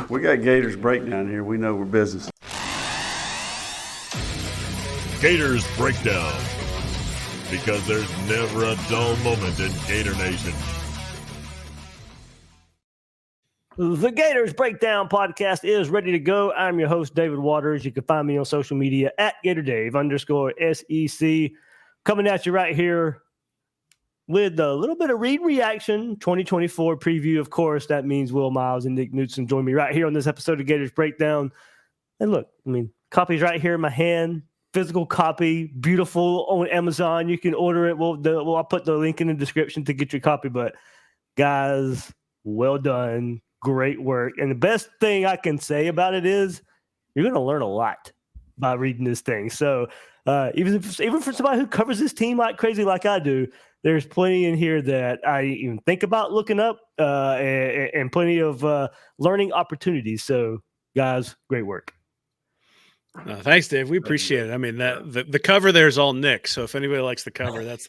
We got Gators Breakdown here. We know we're business. Gators Breakdown, because there's never a dull moment in Gator Nation. The Gators Breakdown podcast is ready to go. I'm your host, David Waters. You can find me on social media at GatorDave_SEC. Coming at you right here with a little bit of read reaction, 2024 preview. Of course, that means Will Miles and Nick Knudsen join me right here on this episode of Gators Breakdown. And look, copy's right here in my hand. Physical copy, beautiful on Amazon. You can order it. I'll put the link in the description to get your copy. But guys, well done. Great work. And the best thing I can say about it is you're going to learn a lot by reading this thing. So even for somebody who covers this team like crazy like I do, there's plenty in here that I even think about looking up and plenty of learning opportunities. So, guys, great work. Thanks, Dave. We appreciate it. I mean, the cover there is all Nick. So if anybody likes the cover, that's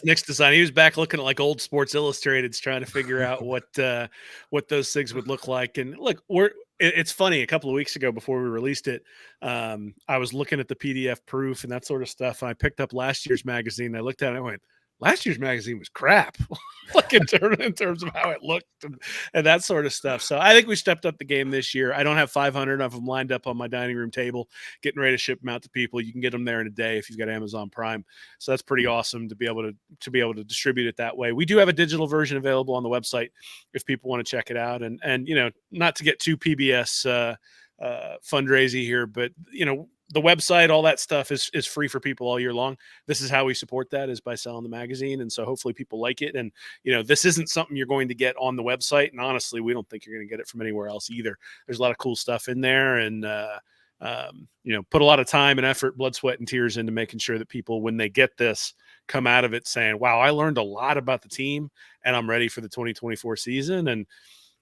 Nick's design. He was back looking at like old Sports Illustrateds, trying to figure out what those things would look like. And look, it's funny. A couple of weeks ago, before we released it, I was looking at the PDF proof and that sort of stuff. And I picked up last year's magazine. I looked at it and I went, last year's magazine was crap, like in terms of how it looked and that sort of stuff. So I think we stepped up the game this year. I don't have 500 of them lined up on my dining room table, getting ready to ship them out to people. You can get them there in a day if you've got Amazon Prime. So that's pretty awesome to be able to distribute it that way. We do have a digital version available on the website if people want to check it out. And not to get too PBS fundraising here, but the website, all that stuff is free for people all year long. This is how we support that, is by selling the magazine. And so hopefully people like it. And, this isn't something you're going to get on the website. And honestly, we don't think you're going to get it from anywhere else either. There's a lot of cool stuff in there and, put a lot of time and effort, blood, sweat, and tears into making sure that people, when they get this, come out of it saying, wow, I learned a lot about the team and I'm ready for the 2024 season. And,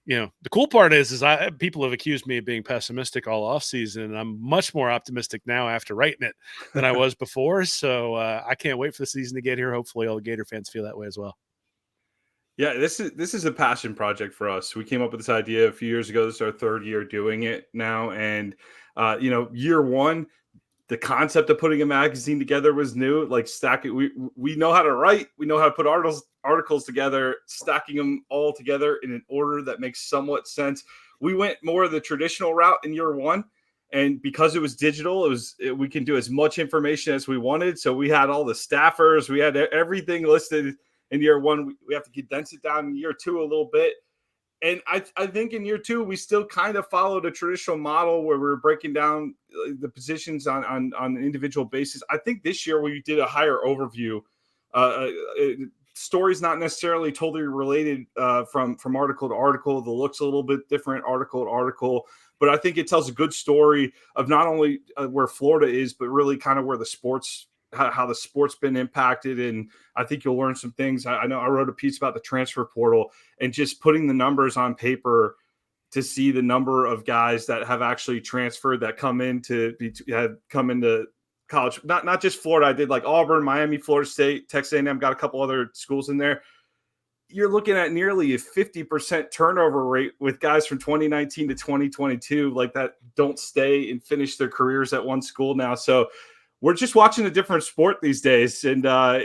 the cool part is people have accused me of being pessimistic all off season, and I'm much more optimistic now after writing it than I was before. So I can't wait for the season to get here. Hopefully all the Gator fans feel that way as well. Yeah, this is a passion project for us. We came up with this idea a few years ago. This is our third year doing it now. And, year one, the concept of putting a magazine together was new, like stacking. We know how to write. We know how to put articles together, stacking them all together in an order that makes somewhat sense. We went more of the traditional route in year one. And because it was digital, we can do as much information as we wanted. So we had all the staffers. We had everything listed in year one. We have to condense it down in year two a little bit. And I think in year two, we still kind of followed a traditional model where we're breaking down the positions on an individual basis. I think this year we did a higher overview. Stories not necessarily totally related from article to article. The look's a little bit different article to article. But I think it tells a good story of not only where Florida is, but really kind of where the sports how the sport's been impacted. And I think you'll learn some things. I know I wrote a piece about the transfer portal and just putting the numbers on paper to see the number of guys that have actually transferred that come into college. Not just Florida. I did like Auburn, Miami, Florida State, Texas A&M, got a couple other schools in there. You're looking at nearly a 50% turnover rate with guys from 2019 to 2022, like that don't stay and finish their careers at one school now. So we're just watching a different sport these days. And I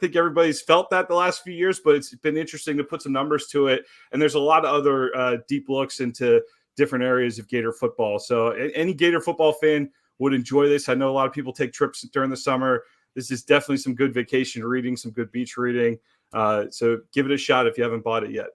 think everybody's felt that the last few years, but it's been interesting to put some numbers to it. And there's a lot of other deep looks into different areas of Gator football. So any Gator football fan would enjoy this. I know a lot of people take trips during the summer. This is definitely some good vacation reading, some good beach reading. So give it a shot if you haven't bought it yet.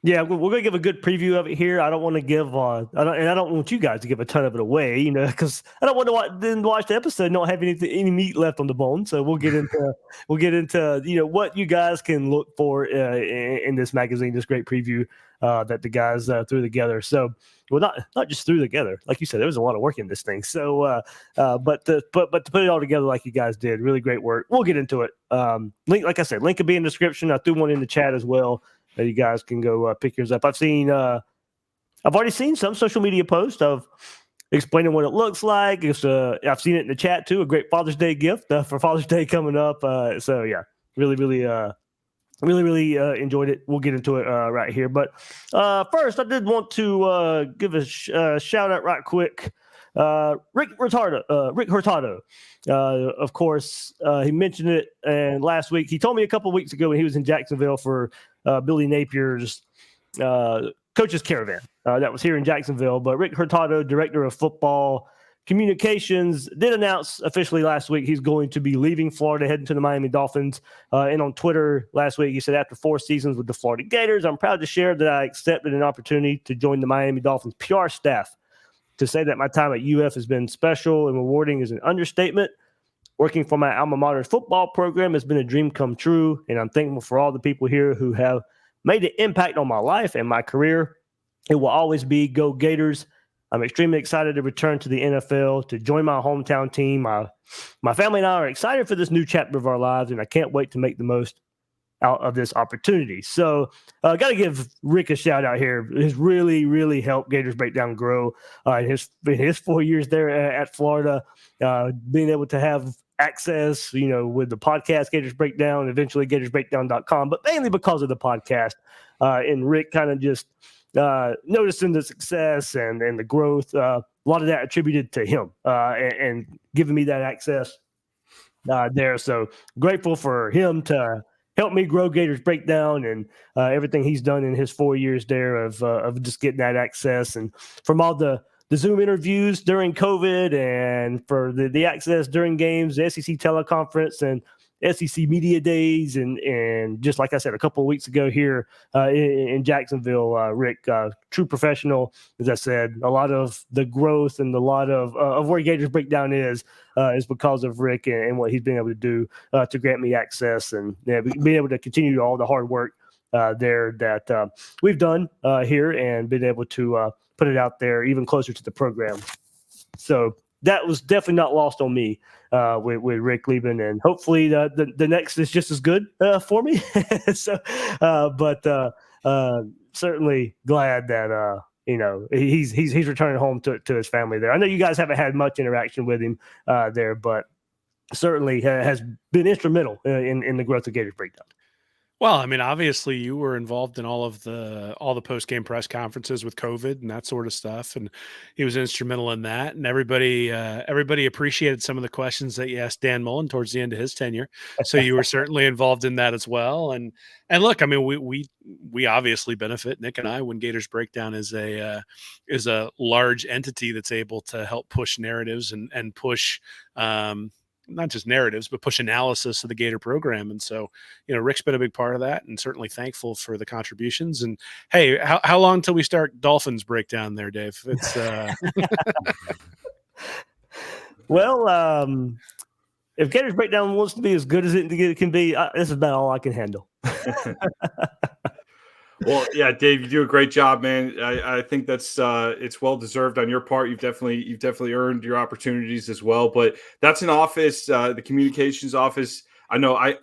Yeah, we're going to give a good preview of it here. I don't want to give I don't want you guys to give a ton of it away, because I don't want to watch the episode and not have any meat left on the bone. So we'll get into what you guys can look for in this magazine, this great preview that the guys threw together. So, well, not just threw together, like you said, there was a lot of work in this thing. So, but to put it all together like you guys did, really great work. We'll get into it. Like I said, link will be in the description. I threw one in the chat as well. That you guys can go pick yours up. I've already seen some social media posts of explaining what it looks like. I've seen it in the chat too. A great Father's Day gift for Father's Day coming up. So yeah, really, really Really enjoyed it. We'll get into it right here. But first, I did want to give a shout out right quick. Rick Hurtado. Of course, he mentioned it, and last week he told me a couple of weeks ago when he was in Jacksonville for Billy Napier's coaches caravan that was here in Jacksonville. But Rick Hurtado, director of football communications, did announce officially last week he's going to be leaving Florida, heading to the Miami Dolphins. And on Twitter last week, he said, after 4 seasons with the Florida Gators, I'm proud to share that I accepted an opportunity to join the Miami Dolphins PR staff. To say that my time at UF has been special and rewarding is an understatement. Working for my alma mater's football program has been a dream come true, and I'm thankful for all the people here who have made an impact on my life and my career. It will always be Go Gators. I'm extremely excited to return to the NFL, to join my hometown team. My family and I are excited for this new chapter of our lives, and I can't wait to make the most out of this opportunity. So got to give Rick a shout out here. It's really helped Gators Breakdown grow in his 4 years there at Florida, being able to have access, with the podcast Gators Breakdown, eventually gatorsbreakdown.com, but mainly because of the podcast. And Rick kind of just noticing the success and the growth, a lot of that attributed to him and giving me that access there. So grateful for him to help me grow Gators Breakdown and everything he's done in his 4 years there of just getting that access, and from all the Zoom interviews during COVID, and for the access during games, the SEC teleconference and SEC media days, and just like I said a couple of weeks ago here in Jacksonville, Rick, true professional. As I said, a lot of the growth and a lot of where Gators Breakdown is because of Rick and what he's been able to do to grant me access, and being able to continue all the hard work there that we've done here, and been able to put it out there even closer to the program. So that was definitely not lost on me with Rick leaving, and hopefully the next is just as good for me. So, but certainly glad that he's returning home to his family there. I know you guys haven't had much interaction with him there, but certainly has been instrumental in the growth of Gators Breakdown. Well, I mean, obviously you were involved in all the post-game press conferences with COVID and that sort of stuff, and he was instrumental in that. And everybody appreciated some of the questions that you asked Dan Mullen towards the end of his tenure. So you were certainly involved in that as well. And look, I mean, we obviously benefit, Nick and I, when Gators Breakdown is a large entity that's able to help push narratives and push not just narratives, but push analysis of the Gator program. And so, Rick's been a big part of that, and certainly thankful for the contributions. And hey, how long until we start Dolphins Breakdown there, Dave? It's well, if Gators Breakdown wants to be as good as it can be, this is about all I can handle. Well, yeah, Dave, you do a great job, man. I think that's it's well deserved on your part. You've definitely earned your opportunities as well. But that's an office, the communications office. I know I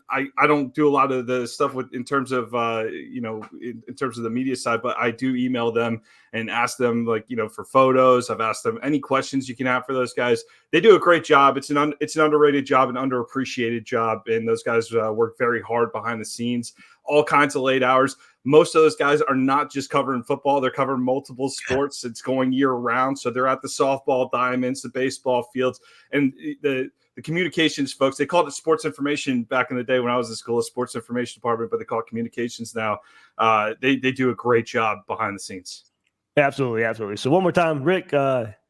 don't do a lot of the stuff in terms of in terms of the media side, but I do email them and ask them for photos. I've asked them any questions you can have for those guys. They do a great job. It's an underrated job, an underappreciated job, and those guys work very hard behind the scenes, all kinds of late hours. Most of those guys are not just covering football. They're covering multiple sports. It's going year round. So they're at the softball diamonds, the baseball fields, and the communications folks. They called it sports information back in the day when I was in school, a sports information department, but they call it communications now. They do a great job behind the scenes. Absolutely. So one more time, Rick,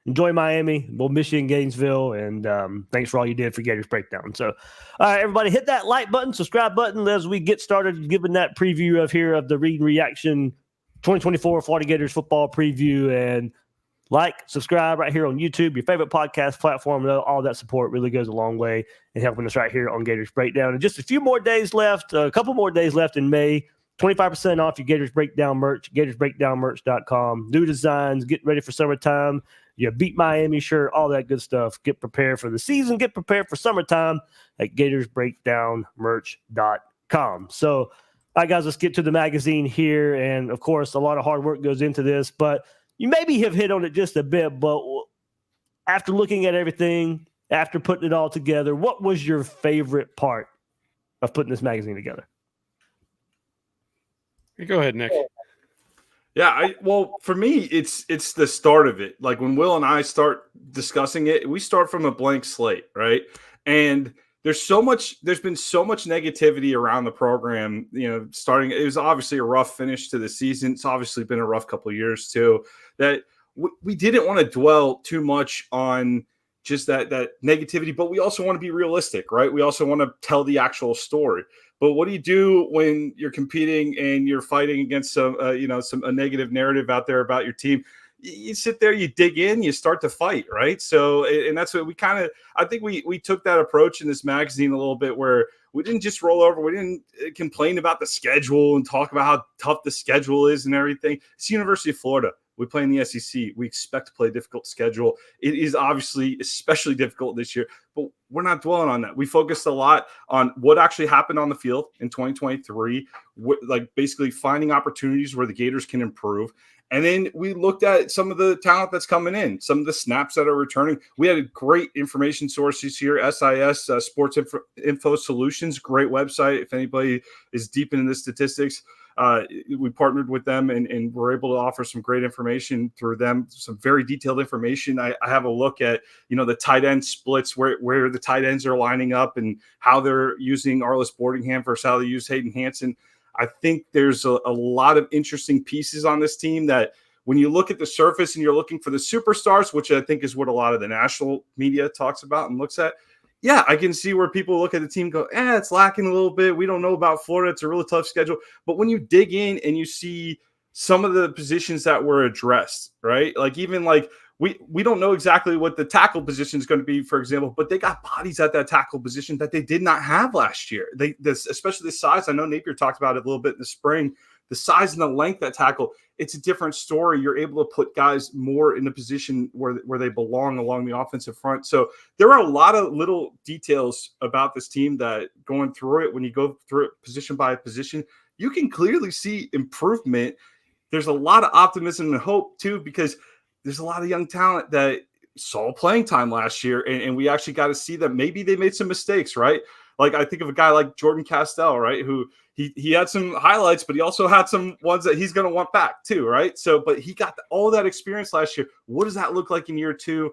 enjoy Miami. We'll miss you in Gainesville, and thanks for all you did for Gators Breakdown. So, all right, everybody, hit that like button, subscribe button as we get started giving that preview of the Read Reaction 2024 Florida Gators Football Preview. And subscribe right here on YouTube, your favorite podcast platform. All that support really goes a long way in helping us right here on Gators Breakdown. And just a few more days left, a couple more days left in May. 25% off your Gators Breakdown merch, gatorsbreakdownmerch.com. New designs, get ready for summertime. You beat Miami shirt, all that good stuff. Get prepared for the season. Get prepared for summertime at gatorsbreakdownmerch.com. So, all right, guys, let's get to the magazine here. And, of course, a lot of hard work goes into this. But you maybe have hit on it just a bit. But after looking at everything, after putting it all together, what was your favorite part of putting this magazine together? Go ahead, Nick. Yeah, well, for me, it's the start of it. Like when Will and I start discussing it, we start from a blank slate, right? And there's been so much negativity around the program. Starting, it was obviously a rough finish to the season. It's obviously been a rough couple of years too. That we didn't want to dwell too much on just that negativity, but we also want to be realistic, right? We also want to tell the actual story. But what do you do when you're competing and you're fighting against a negative narrative out there about your team? You sit there, you dig in, you start to fight, right? So, and that's what I think we took that approach in this magazine a little bit, where we didn't just roll over. We didn't complain about the schedule and talk about how tough the schedule is and everything. It's University of Florida. We play in the SEC. We expect to play a difficult schedule. It is obviously especially difficult this year, but we're not dwelling on that. We focused a lot on what actually happened on the field in 2023, like basically finding opportunities where the Gators can improve. And then we looked at some of the talent that's coming in, some of the snaps that are returning. We had great information sources here, SIS, Sports Info Solutions, great website. If anybody is deep into the statistics, we partnered with them and we're able to offer some great information through them, some very detailed information. I have a look at, the tight end splits, where the tight ends are lining up and how they're using Arliss Boardingham versus how they use Hayden Hansen. I think there's a lot of interesting pieces on this team that when you look at the surface and you're looking for the superstars, which I think is what a lot of the national media talks about and looks at, yeah, I can see where people look at the team and go, it's lacking a little bit. We don't know about Florida. It's a really tough schedule. But when you dig in and you see some of the positions that were addressed, right? Like even like we don't know exactly what the tackle position is going to be, for example, but they got bodies at that tackle position that they did not have last year. Especially the size. I know Napier talked about it a little bit in the spring. The size and the length that tackle, it's a different story. You're able to put guys more in a position where they belong along the offensive front. So there are a lot of little details about this team that going through it, when you go through it position by position, you can clearly see improvement. There's a lot of optimism and hope too, because there's a lot of young talent that saw playing time last year, and we actually got to see that maybe they made some mistakes, right? Like I think of a guy like Jordan Castell, right, who he had some highlights, but he also had some ones that he's going to want back too, right? So, but he got all that experience last year. What does that look like in year two?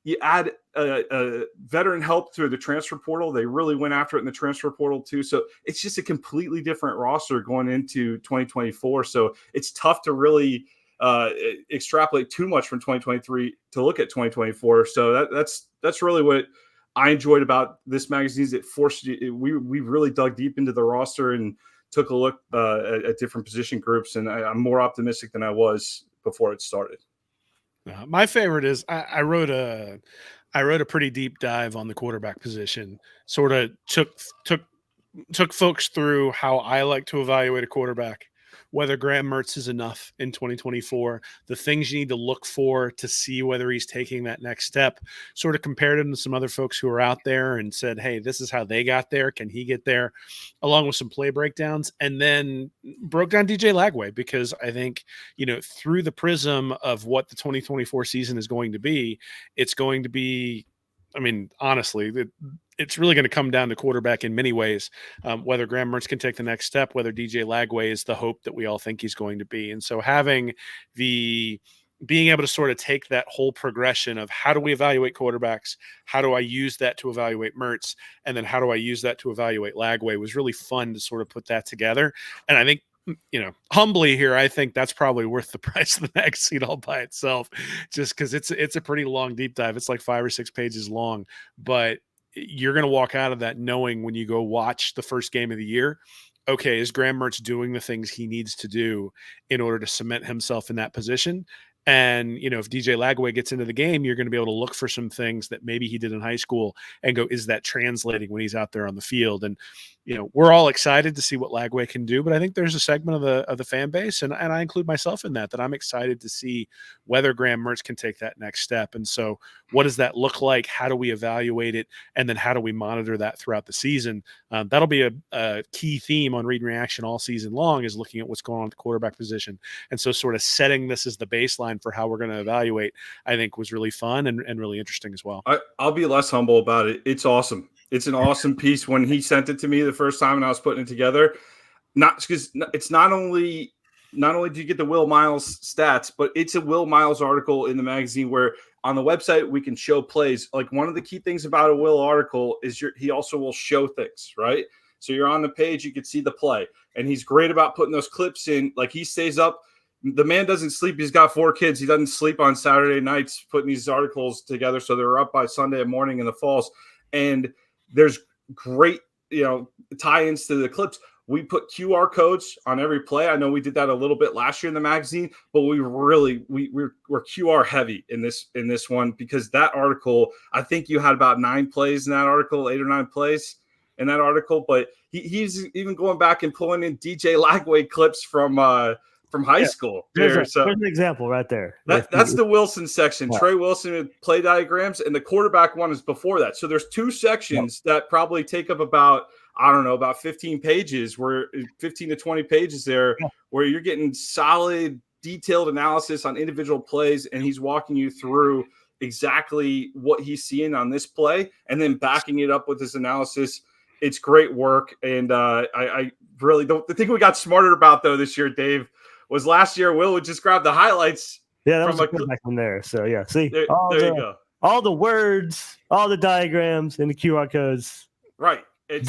You add a veteran help through the transfer portal. They really went after it in the transfer portal too. So it's just a completely different roster going into 2024. So it's tough to really extrapolate too much from 2023 to look at 2024. So that's really what I enjoyed about this magazine. Is it forced you, we really dug deep into the roster and took a look at different position groups, and I'm more optimistic than I was before it started. My favorite is I wrote a pretty deep dive on the quarterback position. Sort of took folks through how I like to evaluate a quarterback, whether Graham Mertz is enough in 2024, the things you need to look for to see whether he's taking that next step, sort of compared him to some other folks who are out there and said, hey, this is how they got there. Can he get there? Along with some play breakdowns, and then broke down DJ Lagway, because I think, through the prism of what the 2024 season is going to be, it's going to be, honestly, it's really going to come down to quarterback in many ways, whether Graham Mertz can take the next step, whether DJ Lagway is the hope that we all think he's going to be. And so being able to sort of take that whole progression of how do we evaluate quarterbacks, how do I use that to evaluate Mertz, and then how do I use that to evaluate Lagway, was really fun to sort of put that together. And I think, humbly here, I think that's probably worth the price of the magazine all by itself, just because it's a pretty long deep dive. It's like 5 or 6 pages long, but you're going to walk out of that knowing, when you go watch the first game of the year, okay, is Graham Mertz doing the things he needs to do in order to cement himself in that position? And, if DJ Lagway gets into the game, you're going to be able to look for some things that maybe he did in high school and go, is that translating when he's out there on the field? And, we're all excited to see what Lagway can do, but I think there's a segment of the fan base, and I include myself in that I'm excited to see whether Graham Mertz can take that next step. And so what does that look like? How do we evaluate it? And then how do we monitor that throughout the season? That'll be a key theme on Read and Reaction all season long, is looking at what's going on at the quarterback position. And so sort of setting this as the baseline for how we're going to evaluate, I think, was really fun and really interesting as well. I'll be less humble about it. It's awesome. It's an awesome piece. When he sent it to me the first time and I was putting it together, it's not only do you get the Will Miles stats, but it's a Will Miles article in the magazine where on the website we can show plays. Like one of the key things about a Will article is he also will show things, right? So you're on the page, you can see the play, and he's great about putting those clips in. Like he stays up. The man doesn't sleep. He's got 4 kids. He doesn't sleep on Saturday nights putting these articles together. So they're up by Sunday morning in the falls. And there's great, tie-ins to the clips. We put QR codes on every play. I know we did that a little bit last year in the magazine, but we're QR heavy in this one because that article, I think you had about 9 plays in that article, 8 or 9 plays in that article. But he's even going back and pulling in DJ Lagway clips from high school. There's an example right there. That's the Wilson section. Yeah. Trey Wilson with play diagrams, and the quarterback one is before that. So there's 2 sections that probably take up about 15 pages, where 15 to 20 pages there, where you're getting solid, detailed analysis on individual plays, and he's walking you through exactly what he's seeing on this play, and then backing it up with his analysis. It's great work, and I really don't. The thing we got smarter about though this year, Dave, was last year Will would just grab the highlights. Yeah, that was a back from there. So yeah, see, there you go. All the words, all the diagrams, and the QR codes. Right. And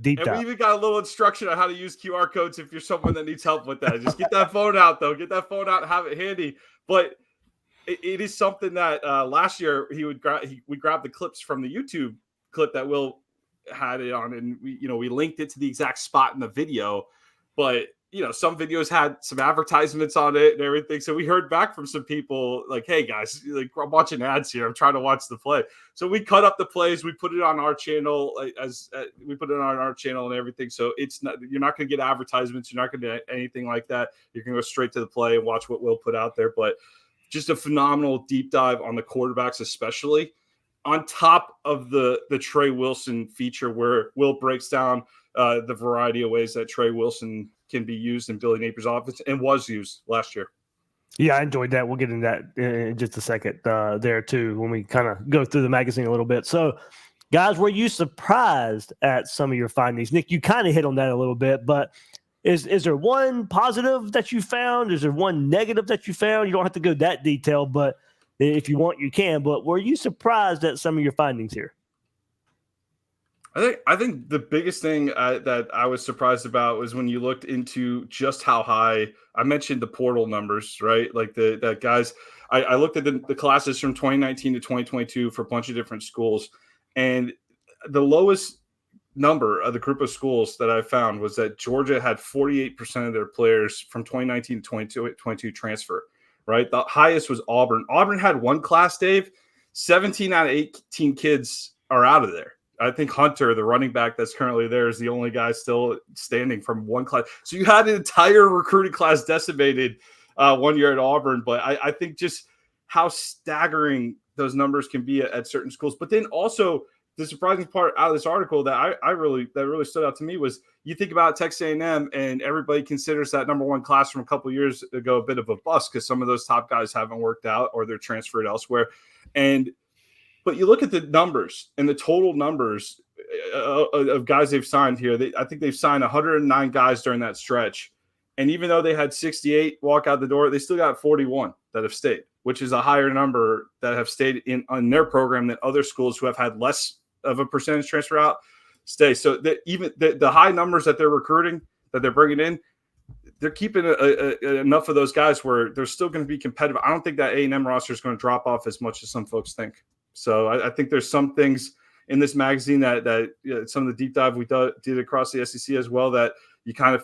deep dive. We even got a little instruction on how to use QR codes if you're someone that needs help with that. Just get that phone out, though. Get that phone out and have it handy. But it is something that last year we grabbed the clips from the YouTube clip that Will had it on, and we linked it to the exact spot in the video. But some videos had some advertisements on it and everything. So we heard back from some people like, hey guys, like I'm watching ads here. I'm trying to watch the play. So we cut up the plays. We put it on our channel we put it on our channel and everything. So you're not going to get advertisements. You're not going to get anything like that. You can go straight to the play and watch what Will put out there. But just a phenomenal deep dive on the quarterbacks, especially on top of the Trey Wilson feature where Will breaks down the variety of ways that Trey Wilson can be used in Billy Napier's offense and was used last year. Yeah, I enjoyed that. We'll get into that in just a second there too when we kind of go through the magazine a little bit. So, guys, were you surprised at some of your findings? Nick, you kind of hit on that a little bit, but is there one positive that you found? Is there one negative that you found? You don't have to go that detailed, but if you want, you can. But were you surprised at some of your findings here? I think the biggest thing that I was surprised about was when you looked into just how high. I mentioned the portal numbers, right? Like that guys. I looked at the classes from 2019 to 2022 for a bunch of different schools, and the lowest number of the group of schools that I found was that Georgia had 48% of their players from 2019 to 2022 transfer. Right, the highest was Auburn. Auburn had one class, Dave. 17 out of 18 kids are out of there. I think Hunter, the running back that's currently there, is the only guy still standing from one class. So you had an entire recruiting class decimated 1 year at Auburn. But I think just how staggering those numbers can be at certain schools. But then also the surprising part out of this article that really stood out to me was you think about Texas A&M, and everybody considers that number 1 class from a couple years ago a bit of a bust because some of those top guys haven't worked out or they're transferred elsewhere. But you look at the numbers and the total numbers of guys they've signed here. I think they've signed 109 guys during that stretch. And even though they had 68 walk out the door, they still got 41 that have stayed, which is a higher number that have stayed in their program than other schools who have had less of a percentage transfer out stay. So even the high numbers that they're recruiting, that they're bringing in, they're keeping enough of those guys where they're still going to be competitive. I don't think that A&M roster is going to drop off as much as some folks think. So I think there's some things in this magazine that some of the deep dive we did across the SEC as well that you kind of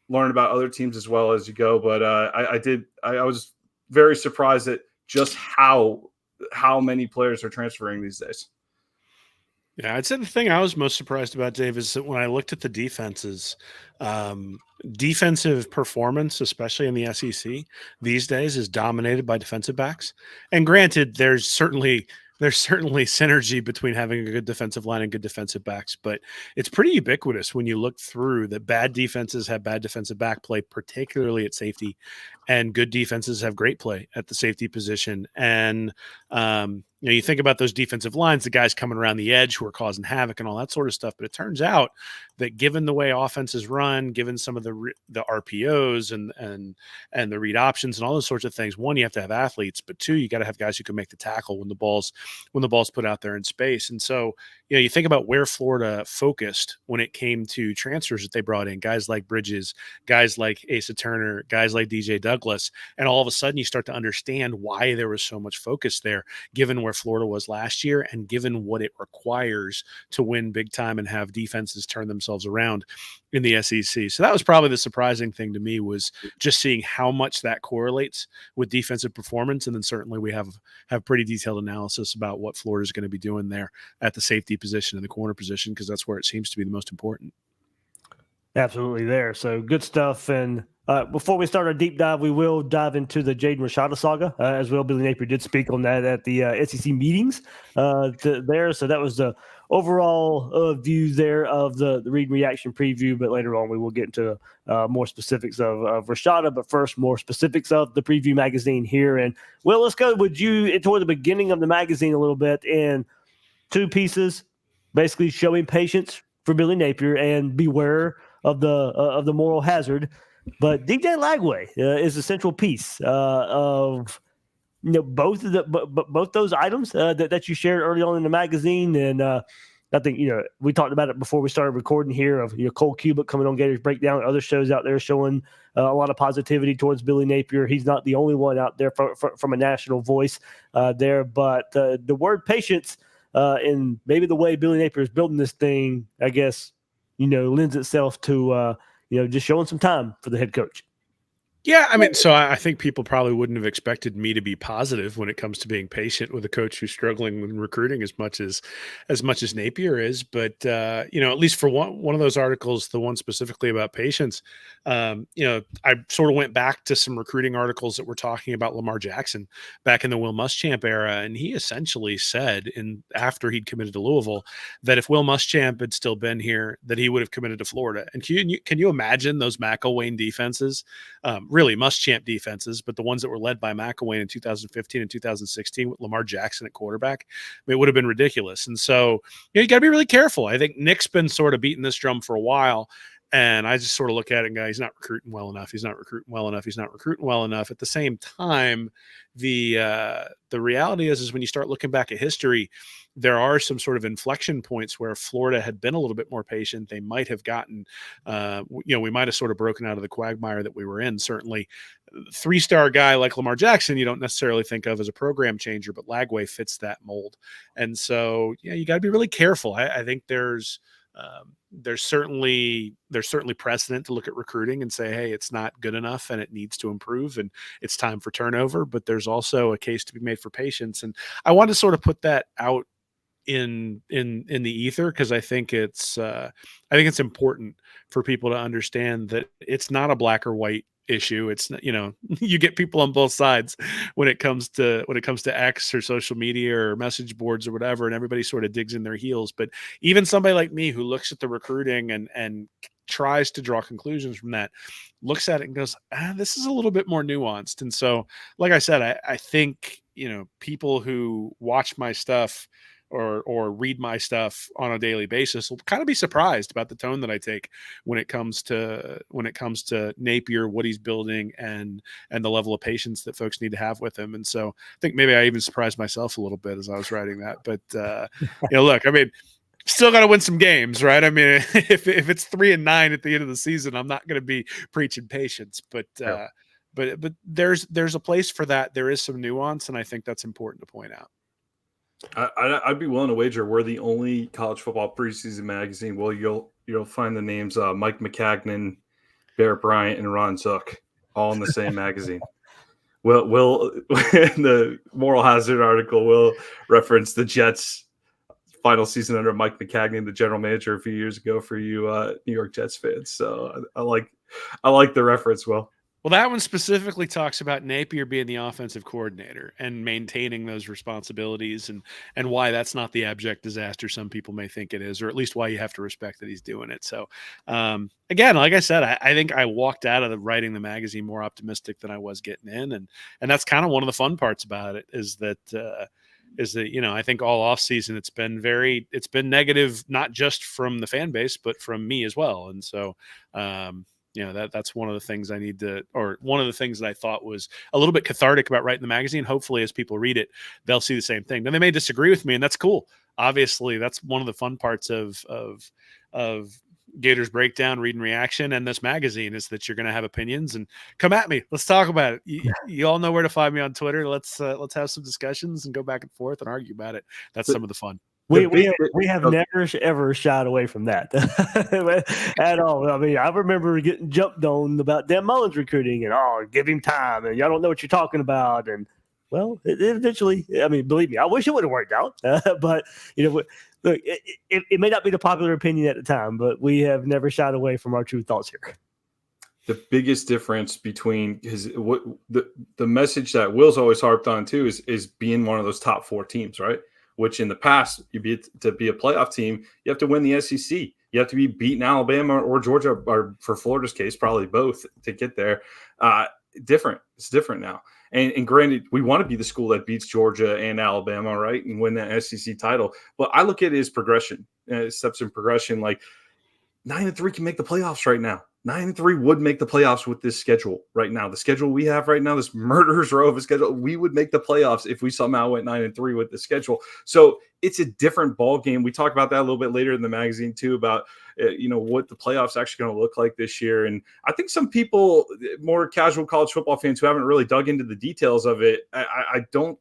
learn about other teams as well as you go. But I was very surprised at just how many players are transferring these days. Yeah, I'd say the thing I was most surprised about, Dave, is that when I looked at the defenses, defensive performance, especially in the SEC these days, is dominated by defensive backs. And granted, there's certainly synergy between having a good defensive line and good defensive backs, but it's pretty ubiquitous when you look through that bad defenses have bad defensive back play, particularly at safety, and good defenses have great play at the safety position. And you think about those defensive lines, the guys coming around the edge who are causing havoc and all that sort of stuff. But it turns out that given the way offenses run, given some of the RPOs and the read options and all those sorts of things, one, you have to have athletes, but two, you got to have guys who can make the tackle when the ball's put out there in space. And so, you think about where Florida focused when it came to transfers that they brought in, guys like Bridges, guys like Asa Turner, guys like DJ Douglas, and all of a sudden you start to understand why there was so much focus there, given where Florida was last year and given what it requires to win big time and have defenses turn themselves around in the SEC. So that was probably the surprising thing to me, was just seeing how much that correlates with defensive performance. And then certainly we have pretty detailed analysis about what Florida is going to be doing there at the safety position and the corner position, because that's where it seems to be the most important. Absolutely there. So good stuff. And before we start our deep dive, we will dive into the Jaden Rashada saga as well. Billy Napier did speak on that at the SEC meetings there. So that was the overall view there of the read reaction preview. But later on, we will get into more specifics of Rashada. But first, more specifics of the preview magazine here. And Will, let's go with you toward the beginning of the magazine a little bit, in two pieces, basically showing patience for Billy Napier and beware of the moral hazard. But DJ Lagway is a central piece of both those items that you shared early on in the magazine. And I think we talked about it before we started recording here, of Cole Cubitt coming on Gators Breakdown, other shows out there showing a lot of positivity towards Billy Napier. He's not the only one out there from a national voice there, but the word patience and maybe the way Billy Napier is building this thing, I guess, lends itself to just showing some time for the head coach. Yeah, I mean, so I think people probably wouldn't have expected me to be positive when it comes to being patient with a coach who's struggling with recruiting as much as Napier is. But at least for one of those articles, the one specifically about patience, I sort of went back to some recruiting articles that were talking about Lamar Jackson back in the Will Muschamp era, and he essentially said, after he'd committed to Louisville, that if Will Muschamp had still been here, that he would have committed to Florida. And can you imagine those McElwain defenses? Really Muschamp defenses, but the ones that were led by McElwain in 2015 and 2016 with Lamar Jackson at quarterback, it would have been ridiculous. And so you got to be really careful. I think Nick's been sort of beating this drum for a while, and I just sort of look at it and go, he's not recruiting well enough. He's not recruiting well enough. He's not recruiting well enough. At the same time, the reality is when you start looking back at history, there are some sort of inflection points where Florida had been a little bit more patient. They might have gotten, we might have sort of broken out of the quagmire that we were in. Certainly, 3-star guy like Lamar Jackson, you don't necessarily think of as a program changer, but Lagway fits that mold. And so, you got to be really careful. I think there's certainly precedent to look at recruiting and say, hey, it's not good enough and it needs to improve and it's time for turnover. But there's also a case to be made for patience. And I want to sort of put that out in the ether, because I think it's important for people to understand that it's not a black or white issue. It's you get people on both sides when it comes to X or social media or message boards or whatever, and everybody sort of digs in their heels. But even somebody like me who looks at the recruiting and tries to draw conclusions from that, looks at it and goes, this is a little bit more nuanced. And so, like I said, I think people who watch my stuff or read my stuff on a daily basis will kind of be surprised about the tone that I take when it comes to Napier, what he's building, and the level of patience that folks need to have with him. And so I think maybe I even surprised myself a little bit as I was writing that. But look, I mean, still got to win some games, right? I mean, if it's 3-9 at the end of the season, I'm not going to be preaching patience, but there's a place for that. There is some nuance, and I think that's important to point out. I'd be willing to wager we're the only college football preseason magazine. Well, you'll find the names Mike McCagnon, Barrett Bryant, and Ron Zook all in the same magazine. Will the moral hazard article will reference the Jets' final season under Mike McCagnon, the general manager a few years ago, for you New York Jets fans. So I like the reference. Well, that one specifically talks about Napier being the offensive coordinator and maintaining those responsibilities, and why that's not the abject disaster some people may think it is, or at least why you have to respect that he's doing it. So, again, like I said, I think I walked out of writing the magazine more optimistic than I was getting in, and that's kind of one of the fun parts about it, is that is that, I think all off season it's been negative, not just from the fan base, but from me as well. And so, that's one of the things one of the things that I thought was a little bit cathartic about writing the magazine. Hopefully, as people read it, they'll see the same thing. Then they may disagree with me, and that's cool. Obviously, that's one of the fun parts of Gators Breakdown, Read and Reaction, and this magazine is that you're going to have opinions and come at me. Let's talk about it. You all know where to find me on Twitter. Let's have some discussions and go back and forth and argue about it. That's some of the fun. We have never ever shied away from that at all. I mean, I remember getting jumped on about Dan Mullen's recruiting and give him time and y'all don't know what you're talking about. And well, it eventually, I mean, believe me, I wish it would have worked out, but look, it may not be the popular opinion at the time, but we have never shied away from our true thoughts here. The biggest difference between the message that Will's always harped on too is being one of those top 4 teams, right? Which in the past, to be a playoff team, you have to win the SEC. You have to be beating Alabama or Georgia, or for Florida's case, probably both to get there. It's different now. And granted, we want to be the school that beats Georgia and Alabama, right, and win that SEC title. But I look at it as progression, steps in progression. Like 9-3 can make the playoffs right now. 9-3 would make the playoffs with this schedule right now. The schedule we have right now, this murderer's row of a schedule, we would make the playoffs if we somehow went 9-3 with the schedule. So it's a different ball game. We talk about that a little bit later in the magazine too, about what the playoffs actually going to look like this year. And I think some people, more casual college football fans who haven't really dug into the details of it, I don't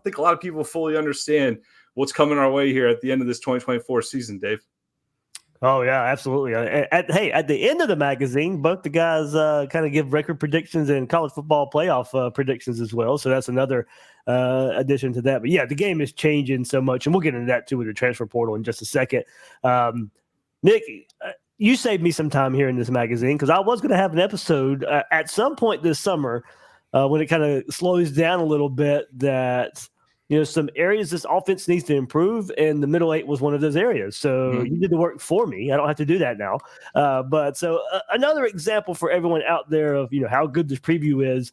think a lot of people fully understand what's coming our way here at the end of this 2024 season, Dave. Oh, yeah, absolutely. At the end of the magazine, both the guys kind of give record predictions and college football playoff predictions as well. So that's another addition to that. But, yeah, the game is changing so much, and we'll get into that, too, with the transfer portal in just a second. Nick, you saved me some time here in this magazine because I was going to have an episode at some point this summer when it kind of slows down a little bit that – some areas this offense needs to improve, and the middle 8 was one of those areas. So you did the work for me. I don't have to do that now. But another example for everyone out there of, how good this preview is.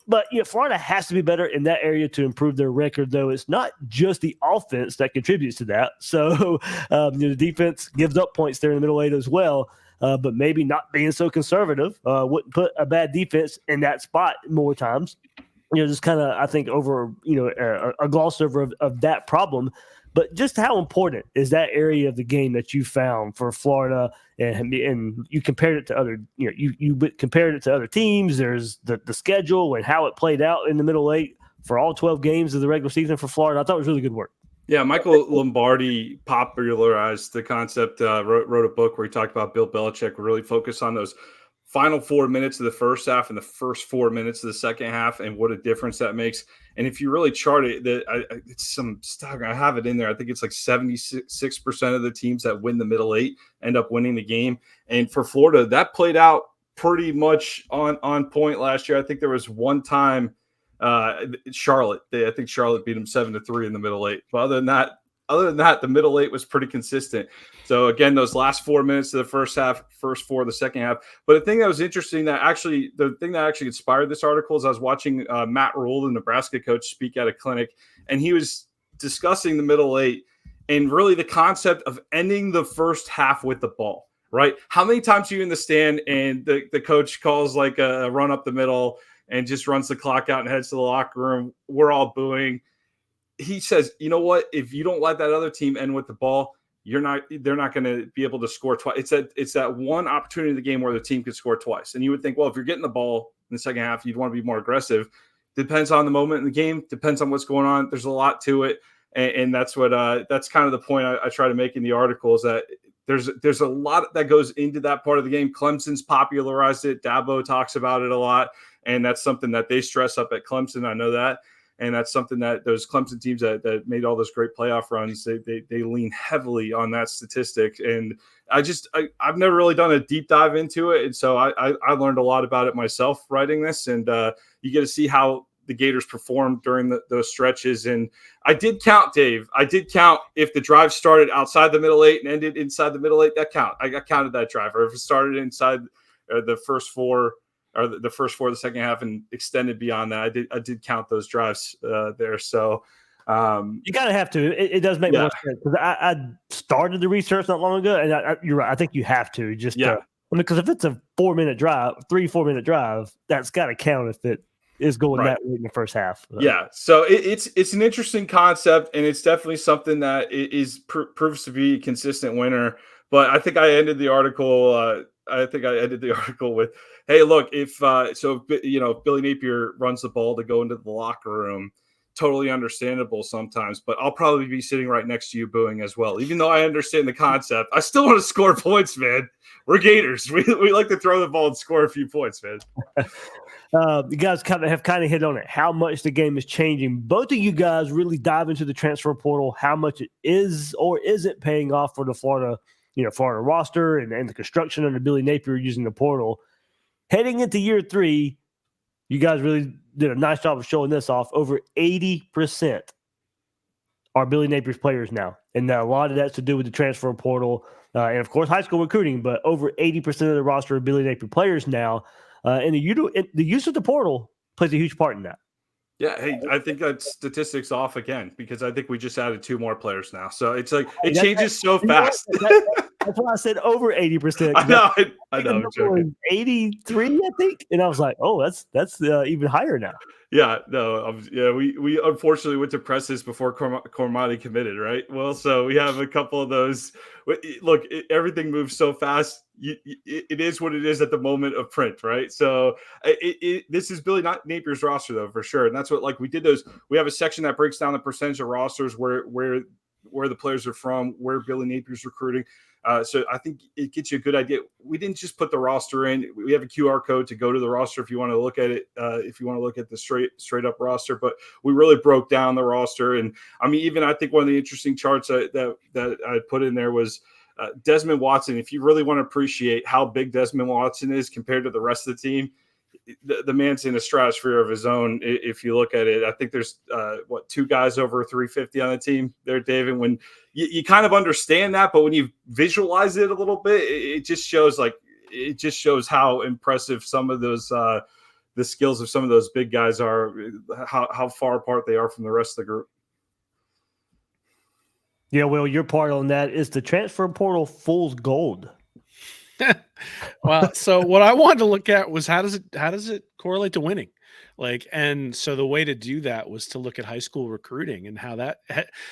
But, Florida has to be better in that area to improve their record, though. It's not just the offense that contributes to that. So, the defense gives up points there in the middle 8 as well. But maybe not being so conservative wouldn't put a bad defense in that spot more times. Just kind of, I think, over, a gloss over of that problem. But just how important is that area of the game that you found for Florida, and you compared it to other, you compared it to other teams. There's the schedule and how it played out in the middle 8 for all 12 games of the regular season for Florida. I thought it was really good work. Yeah, Michael Lombardi popularized the concept, wrote a book where he talked about Bill Belichick really focused on those final 4 minutes of the first half and the first 4 minutes of the second half, and what a difference that makes. And if you really chart it, it's some stuff. I have it in there. I think it's like 76% of the teams that win the middle 8 end up winning the game. And for Florida, that played out pretty much on point last year. I think there was one time Charlotte. I think Charlotte beat them 7-3 in the middle 8. But other than that, the middle 8 was pretty consistent. So again, those last 4 minutes of the first half, first 4 of the second half. But the thing that was interesting, the thing that actually inspired this article is I was watching Matt Rule, the Nebraska coach, speak at a clinic, and he was discussing the middle 8 and really the concept of ending the first half with the ball, right? How many times are you in the stand and the coach calls like a run up the middle and just runs the clock out and heads to the locker room? We're all booing. He says, you know what? If you don't let that other team end with the ball, they're not going to be able to score twice. It's that one opportunity in the game where the team could score twice. And you would think, well, if you're getting the ball in the second half, you'd want to be more aggressive. Depends on the moment in the game. Depends on what's going on. There's a lot to it. And that's what that's kind of the point I try to make in the article, is that there's a lot that goes into that part of the game. Clemson's popularized it. Dabo talks about it a lot. And that's something that they stress up at Clemson. I know that. And that's something that those Clemson teams that made all those great playoff runs, they lean heavily on that statistic. And I've never really done a deep dive into it. And so I learned a lot about it myself writing this. And you get to see how the Gators performed during those stretches. And I did count, Dave. If the drive started outside the middle 8 and ended inside the middle 8, that count. I counted that drive. Or if it started inside the first 4 or the first 4 of the second half and extended beyond that. I did count those drives there. So You kind of have to. It does make more sense because I started the research not long ago, and you're right. I think you have to because if it's a 4-minute drive, 3-4 minute drive, that's got to count if it is going that way in the first half. Yeah, so it's an interesting concept, and it's definitely something that proves to be a consistent winner. But I think I ended the article. With, "Hey, look, if Billy Napier runs the ball to go into the locker room, totally understandable sometimes. But I'll probably be sitting right next to you booing as well. Even though I understand the concept, I still want to score points, man. We're Gators. We like to throw the ball and score a few points, man." You guys have hit on it, how much the game is changing. Both of you guys really dive into the transfer portal, how much it is or isn't paying off for the Florida roster and the construction under Billy Napier using the portal. Heading into year 3, you guys really did a nice job of showing this off. Over 80% are Billy Napier's players now. And a lot of that's to do with the transfer portal and, of course, high school recruiting. But over 80% of the roster are Billy Napier players now. And the use of the portal plays a huge part in that. Yeah, hey, I think that statistics off again because I think we just added 2 more players now. So it's like it changes so fast. That's why I said over 80%. I know. I'm joking. 83, I think, and I was like, oh, that's even higher now. Yeah, no, we unfortunately went to press this before Cormati committed, right? Well, so we have a couple of those. Look, everything moves so fast. It is what it is at the moment of print, right? So this is Billy Napier's roster, though, for sure. And that's what, we did those. We have a section that breaks down the percentage of rosters where the players are from, where Billy Napier's recruiting. So I think it gets you a good idea. We didn't just put the roster in. We have a QR code to go to the roster if you want to look at it, if you want to look at the straight up roster. But we really broke down the roster. And I mean, even I think one of the interesting charts that I put in there was Desmond Watson. If you really want to appreciate how big Desmond Watson is compared to the rest of the team, the man's in a stratosphere of his own. If you look at it, I think there's 2 guys over 350 on the team there, David. When you kind of understand that, but when you visualize it a little bit, it just shows how impressive some of those the skills of some of those big guys are, how far apart they are from the rest of the group. Yeah, well, your part on that is the transfer portal fool's gold. Well, so what I wanted to look at was how does it correlate to winning? And so the way to do that was to look at high school recruiting and how that,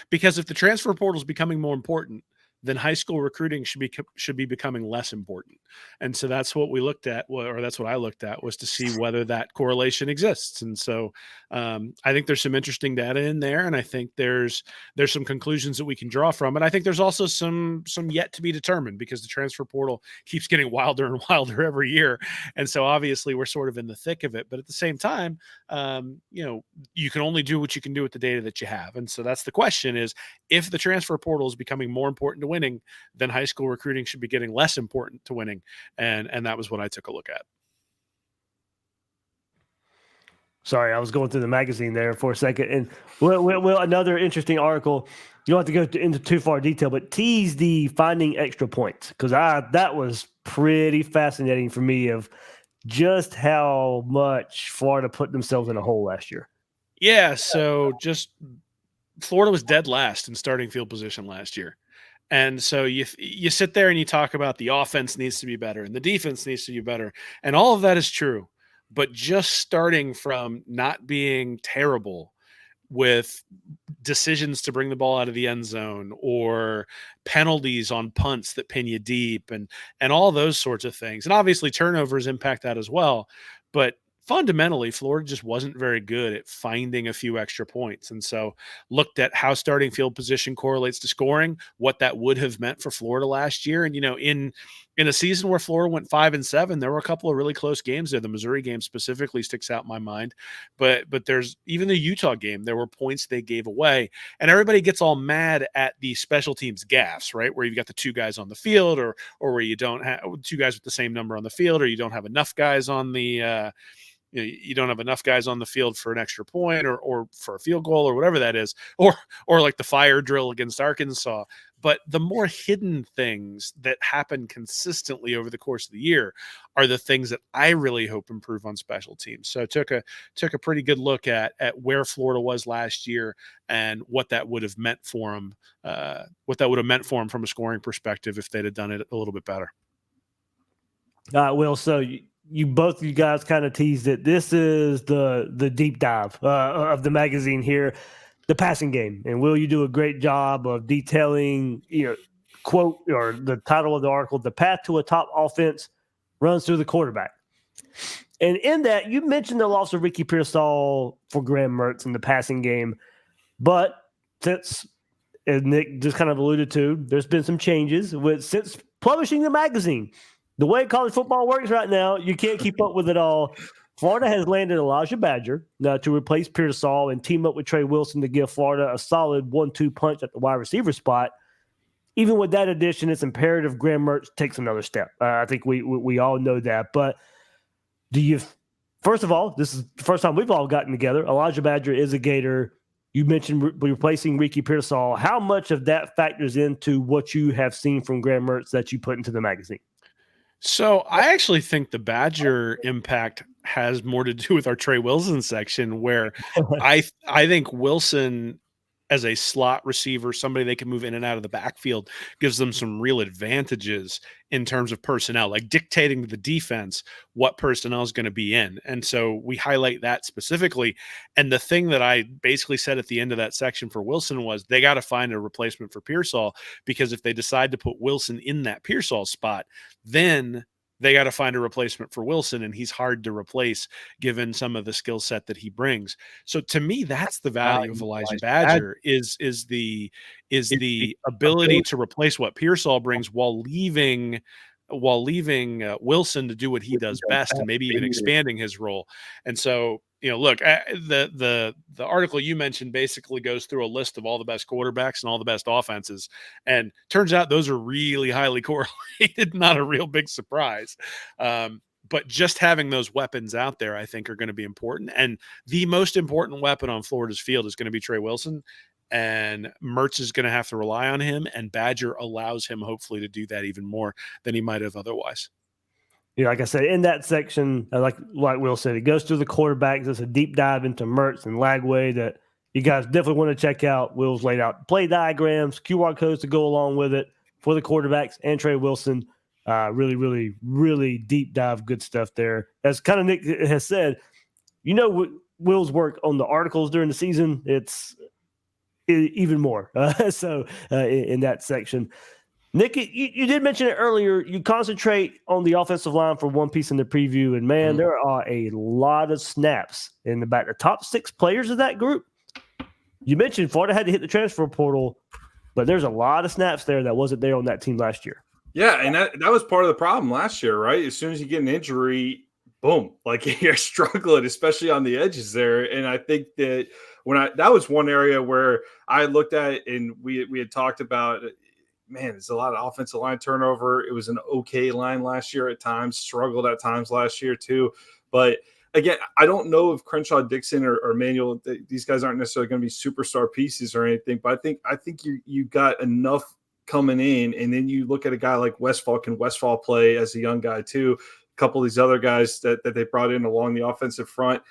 because if the transfer portal is becoming more important, then high school recruiting should be becoming less important. And so that's what we looked at, or that's what I looked at, was to see whether that correlation exists. And so I think there's some interesting data in there, and I think there's some conclusions that we can draw from. And I think there's also some yet to be determined, because the transfer portal keeps getting wilder and wilder every year. And so obviously we're sort of in the thick of it, but at the same time, you can only do what you can do with the data that you have. And so that's the question: is if the transfer portal is becoming more important to winning, then high school recruiting should be getting less important to winning. And that was what I took a look at. Sorry, I was going through the magazine there for a second. And well, another interesting article. You don't have to go into too far detail, but tease the finding extra points, because that was pretty fascinating for me of just how much Florida put themselves in a hole last year. Yeah, so just Florida was dead last in starting field position last year. And so you sit there and you talk about the offense needs to be better and the defense needs to be better. And all of that is true. But just starting from not being terrible with decisions to bring the ball out of the end zone or penalties on punts that pin you deep and all those sorts of things. And obviously turnovers impact that as well. But fundamentally, Florida just wasn't very good at finding a few extra points. And so looked at how starting field position correlates to scoring, what that would have meant for Florida last year. And, in a season where Florida went 5-7, there were a couple of really close games there. The Missouri game specifically sticks out in my mind, but there's even the Utah game. There were points they gave away, and everybody gets all mad at the special teams gaffes, right? Where you've got the 2 guys on the field, or where you don't have 2 guys with the same number on the field, or you don't have enough guys on the you don't have enough guys on the field for an extra point or for a field goal or whatever that is, or like the fire drill against Arkansas. But the more hidden things that happen consistently over the course of the year are the things that I really hope improve on special teams. So I took a pretty good look at where Florida was last year and what that would have meant for them, from a scoring perspective if they'd have done it a little bit better. Will, so you guys kind of teased it. This is the deep dive of the magazine here, the passing game. And Will, you do a great job of detailing, quote, or the title of the article, "The Path to a Top Offense Runs Through the Quarterback." And in that, you mentioned the loss of Ricky Pearsall for Graham Mertz in the passing game. But since, as Nick just kind of alluded to, there's been some changes since publishing the magazine. The way college football works right now, you can't keep up with it all. Florida has landed Elijah Badger to replace Pearsall and team up with Trey Wilson to give Florida a solid 1-2 punch at the wide receiver spot. Even with that addition, it's imperative Graham Mertz takes another step. I think we all know that. But first of all, this is the first time we've all gotten together. Elijah Badger is a Gator. You mentioned replacing Ricky Pearsall. How much of that factors into what you have seen from Graham Mertz that you put into the magazine? So I actually think the Badger impact has more to do with our Trey Wilson section, where I think Wilson as a slot receiver, somebody they can move in and out of the backfield, gives them some real advantages in terms of personnel, like dictating to the defense what personnel is going to be in. And so we highlight that specifically. And the thing that I basically said at the end of that section for Wilson was they got to find a replacement for Pearsall, because if they decide to put Wilson in that Pearsall spot, then they got to find a replacement for Wilson, and he's hard to replace given some of the skill set that he brings. So to me, that's the value of Elijah Badger is the ability to replace what Pearsall brings while leaving Wilson to do what he does best, and maybe even expanding his role. And so, look, the article you mentioned basically goes through a list of all the best quarterbacks and all the best offenses, and turns out those are really highly correlated. Not a real big surprise. But just having those weapons out there, I think, are going to be important. And the most important weapon on Florida's field is going to be Trey Wilson. And Mertz is going to have to rely on him, and Badger allows him, hopefully, to do that even more than he might have otherwise. Like I said, in that section, like Will said, it goes through the quarterbacks. It's a deep dive into Mertz and Lagway that you guys definitely want to check out. Will's laid out play diagrams, QR codes to go along with it for the quarterbacks and Trey Wilson. Really, really, really deep dive, good stuff there. As kind of Nick has said, Will's work on the articles during the season, it's even more. In that section. Nick, you did mention it earlier. You concentrate on the offensive line for one piece in the preview, and man, there are a lot of snaps in the back. The top 6 players of that group. You mentioned Florida had to hit the transfer portal, but there's a lot of snaps there that wasn't there on that team last year. Yeah, and that was part of the problem last year, right? As soon as you get an injury, boom, like you're struggling, especially on the edges there. And I think that that was one area where I looked at it, and we had talked about, man, it's a lot of offensive line turnover. It was an okay line last year at times, struggled at times last year too. But again, I don't know if Crenshaw, Dixon, or Manuel, these guys aren't necessarily going to be superstar pieces or anything, but I think you got enough coming in. And then you look at a guy like Westfall. Can Westfall play as a young guy too? A couple of these other guys that they brought in along the offensive front,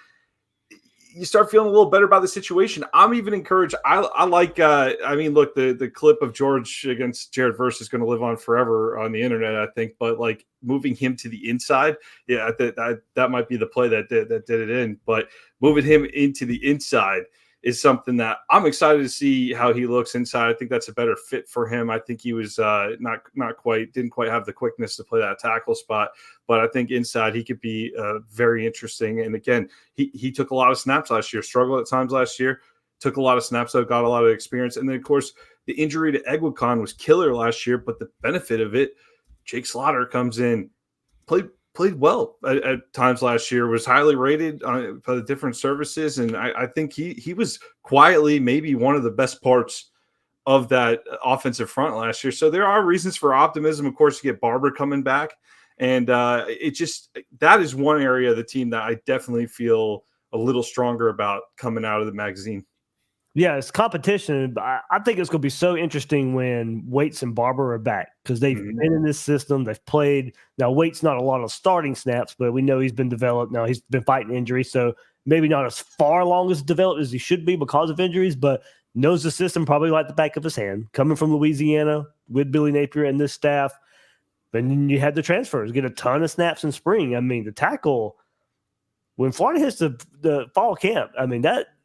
you start feeling a little better about the situation. I'm even encouraged. I like, look, the clip of George against Jared Verse is going to live on forever on the internet, I think, but like moving him to the inside, yeah, that might be the play that did it in, but moving him into the inside is something that I'm excited to see how he looks inside. I think that's a better fit for him. I think he was didn't quite have the quickness to play that tackle spot, but I think inside he could be very interesting. And again, he took a lot of snaps last year, struggled at times last year, took a lot of snaps, so got a lot of experience. And then of course the injury to Egwakon was killer last year, but the benefit of it, Jake Slaughter comes in, played well at times last year, was highly rated for the different services. And I think he was quietly maybe one of the best parts of that offensive front last year. So there are reasons for optimism. Of course, you get Barber coming back. And that is one area of the team that I definitely feel a little stronger about coming out of the magazine. Yeah, it's competition. I think it's going to be so interesting when Waits and Barber are back because they've been in this system. They've played. Now, Waits not a lot of starting snaps, but we know he's been developed. Now, he's been fighting injuries, so maybe not as far along as developed as he should be because of injuries, but knows the system probably like the back of his hand. Coming from Louisiana with Billy Napier and this staff, and then you had the transfers, get a ton of snaps in spring. I mean, the tackle, when Florida hits the fall camp, I mean, that –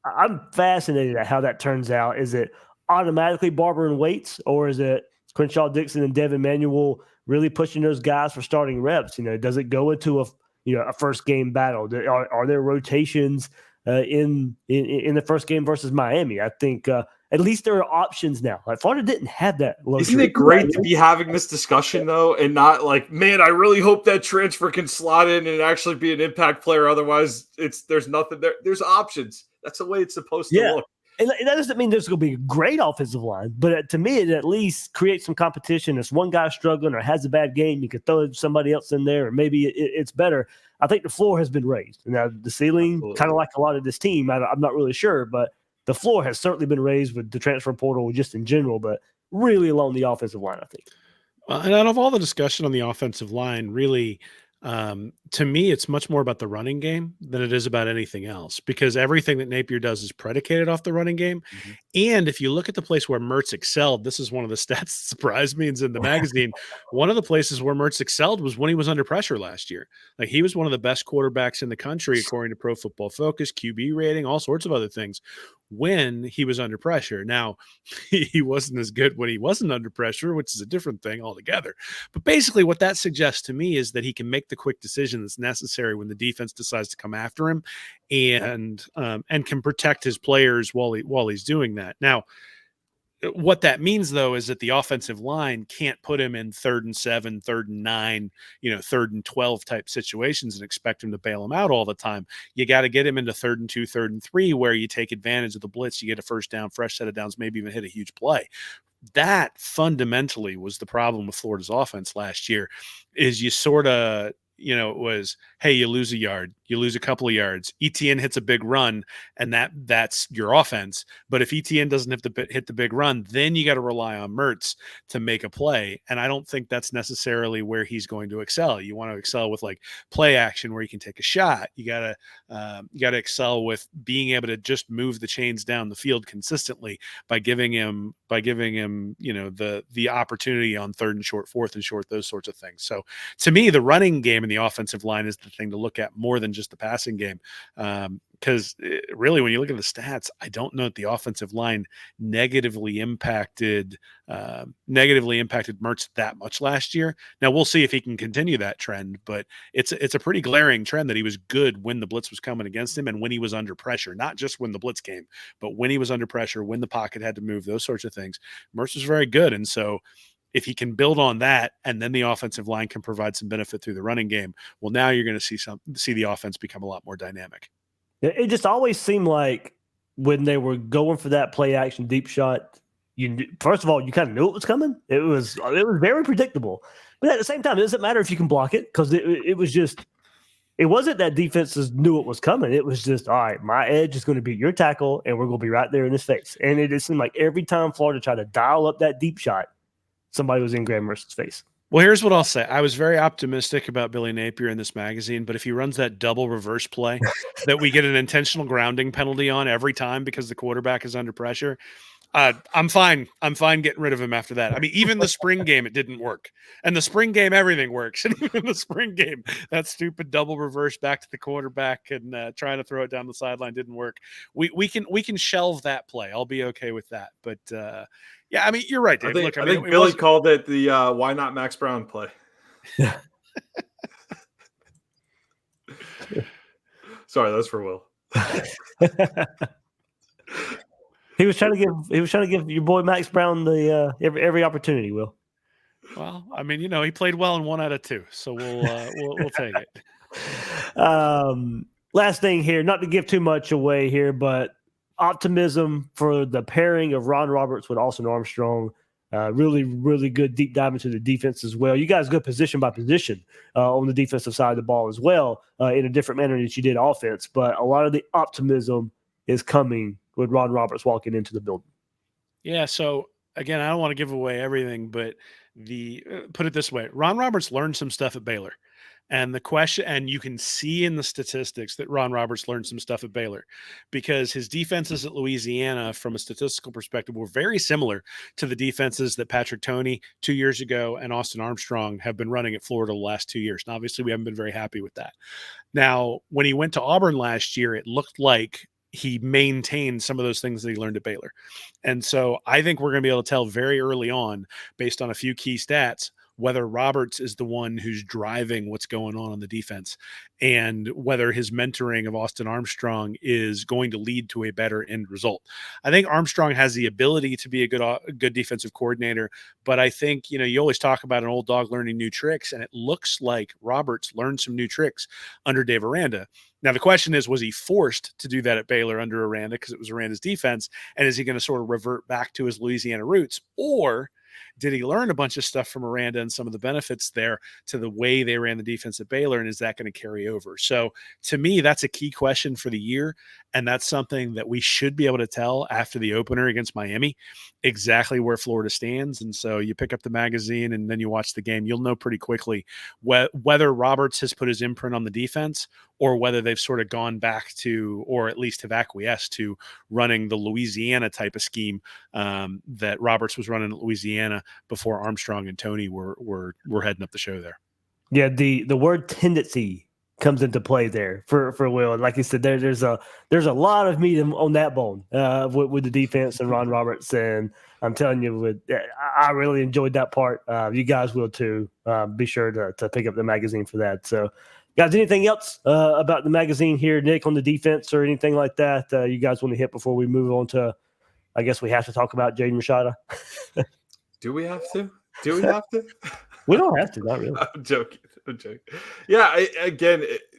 I'm fascinated at how that turns out. Is it automatically Barber and Waits, or is it Crenshaw Dixon and Devin Manuel really pushing those guys for starting reps? Does it go into a first game battle? Are there rotations in the first game versus Miami? I think at least there are options now. Like Florida didn't have that luxury. Isn't it great to be having this discussion though, and not like, man, I really hope that transfer can slot in and actually be an impact player. Otherwise, there's nothing there. There's options. That's the way it's supposed to look. And that doesn't mean there's going to be a great offensive line, but to me, it at least creates some competition. If one guy's struggling or has a bad game, you could throw somebody else in there, or maybe it's better. I think the floor has been raised. Now, the ceiling, kind of like a lot of this team, I'm not really sure, but the floor has certainly been raised with the transfer portal just in general, but really along the offensive line, I think. And out of all the discussion on the offensive line, really, to me, it's much more about the running game than it is about anything else, because everything that Napier does is predicated off the running game. Mm-hmm. And if you look at the place where Mertz excelled, this is one of the stats that surprised me. It's in the magazine. One of the places where Mertz excelled was when he was under pressure last year. Like, he was one of the best quarterbacks in the country, according to Pro Football Focus, QB rating, all sorts of other things, when he was under pressure. Now, he wasn't as good when he wasn't under pressure, which is a different thing altogether. But basically what that suggests to me is that he can make the quick decision that's necessary when the defense decides to come after him, and can protect his players while he's doing that. Now, what that means, though, is that the offensive line can't put him in 3rd and 7, 3rd and 9, 3rd and 12 type situations and expect him to bail him out all the time. You got to get him into 3rd and 2, 3rd and 3, where you take advantage of the blitz, you get a first down, fresh set of downs, maybe even hit a huge play. That fundamentally was the problem with Florida's offense last year, is you sort of, it was, hey, you lose a yard, you lose a couple of yards, ETN hits a big run, and that's your offense. But if ETN doesn't have to hit the big run, then you got to rely on Mertz to make a play. And I don't think that's necessarily where he's going to excel. You want to excel with like play action where you can take a shot. You got to excel with being able to just move the chains down the field consistently by giving him the opportunity on 3rd and short, 4th and short, those sorts of things. So to me, the running game and the offensive line is the thing to look at more than just the passing game. Because really, when you look at the stats, I don't know that the offensive line negatively impacted Mertz that much last year. Now we'll see if he can continue that trend, but it's a pretty glaring trend that he was good when the blitz was coming against him and when he was under pressure, not just when the blitz came, but when he was under pressure, when the pocket had to move, those sorts of things. Mertz was very good. And so if he can build on that, and then the offensive line can provide some benefit through the running game, well, now you're going to see the offense become a lot more dynamic. It just always seemed like when they were going for that play action deep shot, first of all, you kind of knew it was coming. It was very predictable. But at the same time, it doesn't matter if you can block it, because it wasn't that defenses knew it was coming. It was just, all right, my edge is going to be your tackle, and we're going to be right there in his face. And it just seemed like every time Florida tried to dial up that deep shot, somebody was in Graham Mertz's face. Well, here's what I'll say. I was very optimistic about Billy Napier in this magazine, but if he runs that double reverse play that we get an intentional grounding penalty on every time because the quarterback is under pressure, I'm fine. I'm fine getting rid of him after that. I mean, even the spring game, it didn't work. And the spring game, everything works. And even the spring game, that stupid double reverse back to the quarterback and trying to throw it down the sideline didn't work. We can shelve that play. I'll be okay with that. But yeah, I mean, you're right, Dave. I think Billy called it the why not Max Brown play. Sorry, that's for Will. He was trying to give your boy Max Brown the every opportunity, Will. Well, I mean, he played well in 1 out of 2, so we'll take it. Last thing here, not to give too much away here, but optimism for the pairing of Ron Roberts with Austin Armstrong. Really, really good deep dive into the defense as well. You guys go position by position on the defensive side of the ball as well, in a different manner than you did offense. But a lot of the optimism is coming with Ron Roberts walking into the building? Yeah. So again, I don't want to give away everything, but put it this way: Ron Roberts learned some stuff at Baylor. And the question, and you can see in the statistics that Ron Roberts learned some stuff at Baylor, because his defenses at Louisiana, from a statistical perspective, were very similar to the defenses that Patrick Toney 2 years ago and Austin Armstrong have been running at Florida the last 2 years. And obviously, we haven't been very happy with that. Now, when he went to Auburn last year, it looked like he maintained some of those things that he learned at Baylor. And so I think we're going to be able to tell very early on, based on a few key stats, whether Roberts is the one who's driving what's going on the defense, and whether his mentoring of Austin Armstrong is going to lead to a better end result. I think Armstrong has the ability to be a good defensive coordinator, but I think, you always talk about an old dog learning new tricks, and it looks like Roberts learned some new tricks under Dave Aranda. Now, the question is, was he forced to do that at Baylor under Aranda because it was Aranda's defense, and is he going to sort of revert back to his Louisiana roots, or did he learn a bunch of stuff from Aranda and some of the benefits there to the way they ran the defense at Baylor, and is that going to carry over? So to me, that's a key question for the year, and that's something that we should be able to tell after the opener against Miami exactly where Florida stands. And so you pick up the magazine and then you watch the game, you'll know pretty quickly whether Roberts has put his imprint on the defense, or whether they've sort of gone back to, or at least have acquiesced to, running the Louisiana type of scheme that Roberts was running at Louisiana before Armstrong and Toney were heading up the show there. Yeah, the word tendency comes into play there for Will. And like you said, there's a lot of meat on that bone with the defense and Ron Roberts. And I'm telling you, I really enjoyed that part. You guys will too. Be sure to pick up the magazine for that. So, guys, anything else about the magazine here, Nick, on the defense or anything like that you guys want to hit before we move on to, I guess we have to talk about Jaden Rashada? Do we have to? Do we have to? We don't have to, not really. I'm joking. Yeah,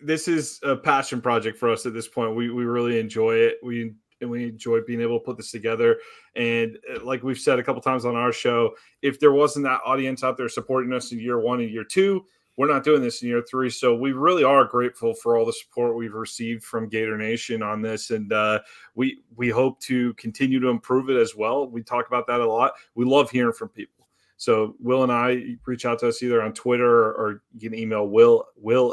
this is a passion project for us at this point. We really enjoy it. We enjoy being able to put this together. And like we've said a couple times on our show, if there wasn't that audience out there supporting us in year 1 and year 2, we're not doing this in year 3. So we really are grateful for all the support we've received from Gator Nation on this. And we hope to continue to improve it as well. We talk about that a lot. We love hearing from people. So Will and I, reach out to us either on Twitter, or you can email Will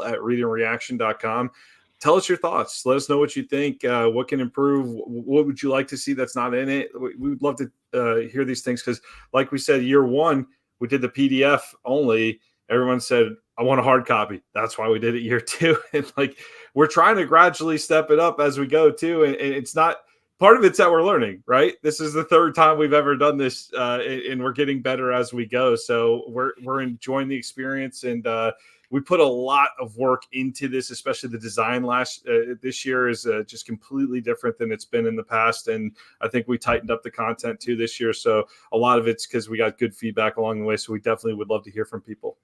at readingreaction.com. Tell us your thoughts. Let us know what you think. What can improve? What would you like to see that's not in it? We would love to hear these things, because like we said, year 1, we did the PDF only. Everyone said, I want a hard copy. That's why we did it year 2. And we're trying to gradually step it up as we go too. And it's not, part of it's that we're learning, right? This is the 3rd time we've ever done this, and we're getting better as we go. So we're enjoying the experience, and we put a lot of work into this, especially the design this year is just completely different than it's been in the past. And I think we tightened up the content too this year. So a lot of it's because we got good feedback along the way. So we definitely would love to hear from people.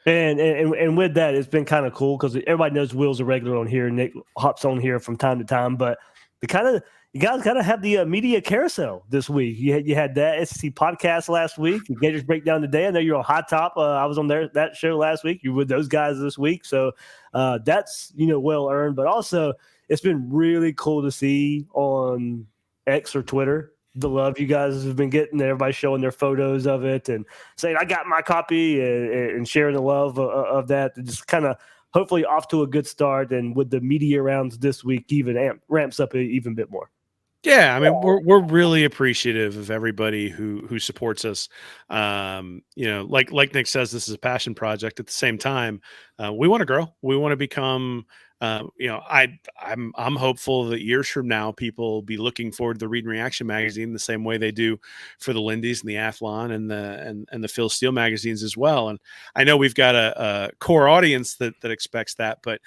And with that, it's been kind of cool because everybody knows Will's a regular on here. Nick hops on here from time to time, but you guys got to have the media carousel this week. You had that SEC podcast last week, the Gators Breakdown today. I know you're on High Top. I was on that show last week. You're with those guys this week. So that's, well earned. But also, it's been really cool to see on X or Twitter the love you guys have been getting. Everybody showing their photos of it and saying, I got my copy, and sharing the love of that. And just kind of hopefully off to a good start. And with the media rounds this week, even ramps up even bit more. Yeah, I mean, we're really appreciative of everybody who supports us. Like Nick says, this is a passion project. At the same time, we want to grow. We want to become. I'm hopeful that years from now, people will be looking forward to the Read and Reaction magazine the same way they do for the Lindy's and the Athlon and the Phil Steele magazines as well. And I know we've got a core audience that expects that, but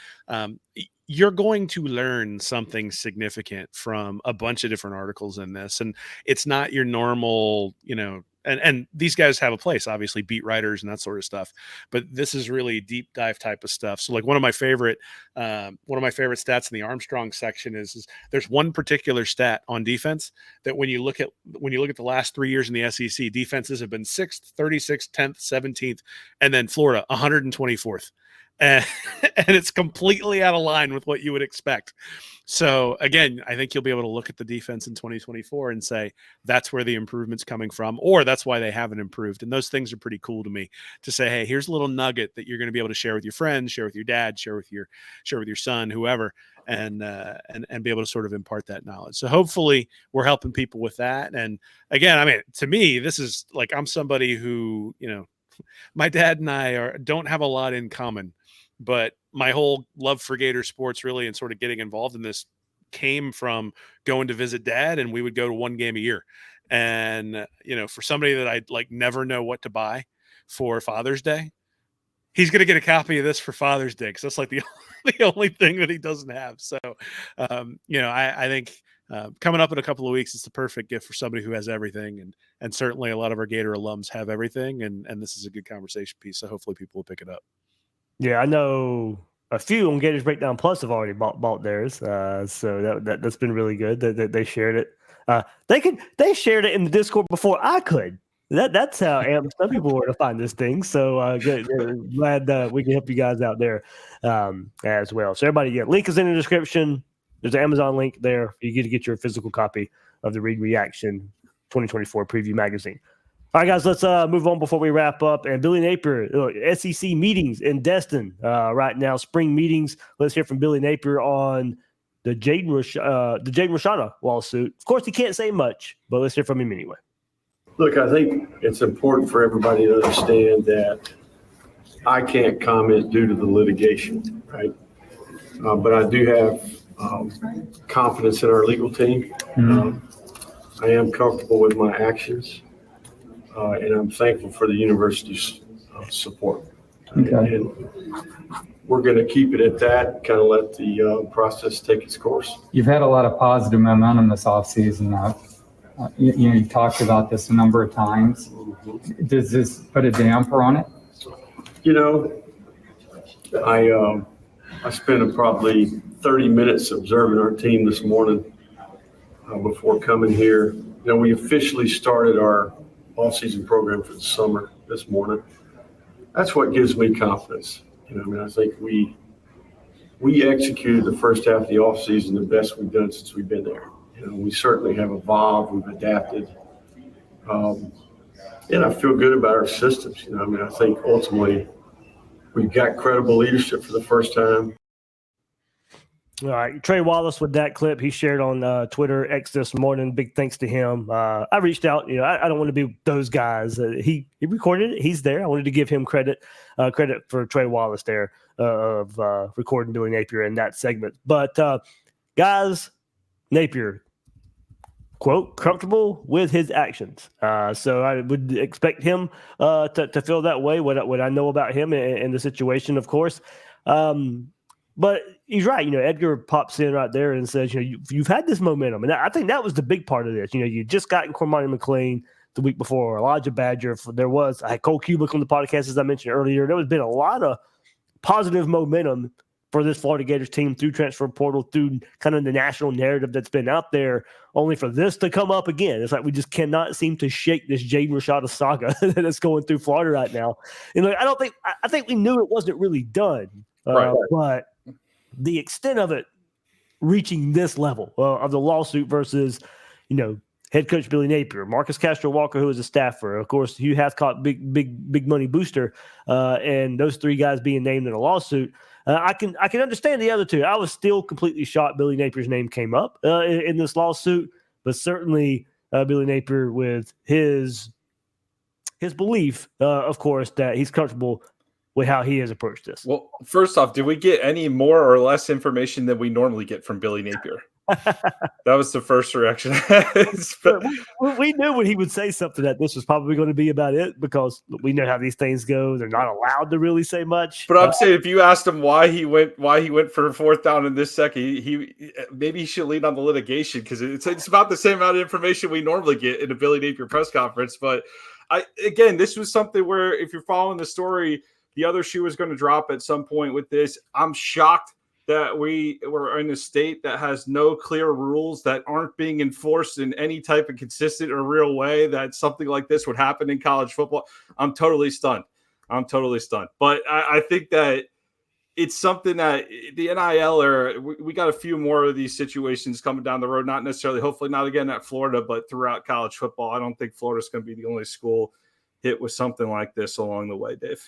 you're going to learn something significant from a bunch of different articles in this. And it's not your normal, and these guys have a place, obviously, beat writers and that sort of stuff, but this is really deep dive type of stuff. So one of my favorite stats in the Armstrong section is there's one particular stat on defense that when you look at the last 3 years in the SEC, defenses have been 6th, 36th, 10th, 17th, and then Florida 124th. and, and it's completely out of line with what you would expect. So again, I think you'll be able to look at the defense in 2024 and say that's where the improvement's coming from, or that's why they haven't improved. And those things are pretty cool to me to say, hey, here's a little nugget that you're going to be able to share with your friends, share with your dad, share with your son, whoever, and be able to sort of impart that knowledge. So hopefully we're helping people with that. And again, I mean, to me, this is like, I'm somebody who, my dad and I don't have a lot in common, but my whole love for Gator sports really and sort of getting involved in this came from going to visit dad, and we would go to one game a year. And, for somebody that I'd like never know what to buy for Father's Day, he's going to get a copy of this for Father's Day, because that's like the only thing that he doesn't have. So, I think coming up in a couple of weeks, it's the perfect gift for somebody who has everything. And certainly a lot of our Gator alums have everything. And this is a good conversation piece. So hopefully people will pick it up. Yeah, I know a few on Gators Breakdown Plus have already bought theirs. So that's been really good that they shared it. They shared it in the Discord before I could. That's how amped some people were to find this thing. So glad we can help you guys out there as well. So everybody, link is in the description. There's an Amazon link there for you to get your physical copy of the Read Reaction 2024 Preview Magazine. All right, guys, let's move on before we wrap up. And Billy Napier, SEC meetings in Destin right now, spring meetings. Let's hear from Billy Napier on the Jaden Rashada lawsuit. Of course, he can't say much, but let's hear from him anyway. Look, I think it's important for everybody to understand that I can't comment due to the litigation, right? But I do have confidence in our legal team. I am comfortable with my actions. And I'm thankful for the university's support. Okay. And we're going to keep it at that, kind of let the process take its course. You've had a lot of positive momentum this offseason. You talked about this a number of times. Does this put a damper on it? I spent probably 30 minutes observing our team this morning before coming here. We officially started our off-season program for the summer this morning. That's what gives me confidence. I think we executed the first half of the off-season the best we've done since we've been there. We certainly have evolved, we've adapted. And I feel good about our systems. I think ultimately we've got credible leadership for the first time. All right, Trey Wallace with that clip he shared on Twitter X this morning. Big thanks to him. I reached out. I don't want to be those guys. He recorded it. He's there. I wanted to give him credit for Trey Wallace there of recording Billy Napier in that segment. But guys, Napier, quote, comfortable with his actions. So I would expect him to feel that way. What I know about him and the situation, of course. But he's right. Edgar pops in right there and says, you've had this momentum. And I think that was the big part of this. You just gotten Cormani McLean the week before, Elijah Badger. I had Cole Kubick on the podcast, as I mentioned earlier. There has been a lot of positive momentum for this Florida Gators team through transfer portal, through kind of the national narrative that's been out there, only for this to come up again. It's like we just cannot seem to shake this Jaden Rashada saga that's going through Florida right now. I think we knew it wasn't really done. Right. But the extent of it reaching this level of the lawsuit versus, head coach Billy Napier, Marcus Castro Walker, who is a staffer, of course, Hugh Hathcock, big money booster, and those three guys being named in a lawsuit. I can understand the other two. I was still completely shocked Billy Napier's name came up in this lawsuit, but certainly Billy Napier with his belief, of course, that he's comfortable with how he has approached this. Well, first off, did we get any more or less information than we normally get from Billy Napier? That was the first reaction. We knew when he would say something that this was probably going to be about it, because we know how these things go. They're not allowed to really say much. But I'm saying, if you asked him why he went for fourth down in this second, maybe he should lean on the litigation, because it's about the same amount of information we normally get in a Billy Napier press conference. But this was something where, if you're following the story, the other shoe was going to drop at some point with this. I'm shocked that we were in a state that has no clear rules that aren't being enforced in any type of consistent or real way, that something like this would happen in college football. I'm totally stunned. But I think that it's something that the NIL era, we got a few more of these situations coming down the road, not necessarily, hopefully not again at Florida, but throughout college football. I don't think Florida's going to be the only school hit with something like this along the way, Dave.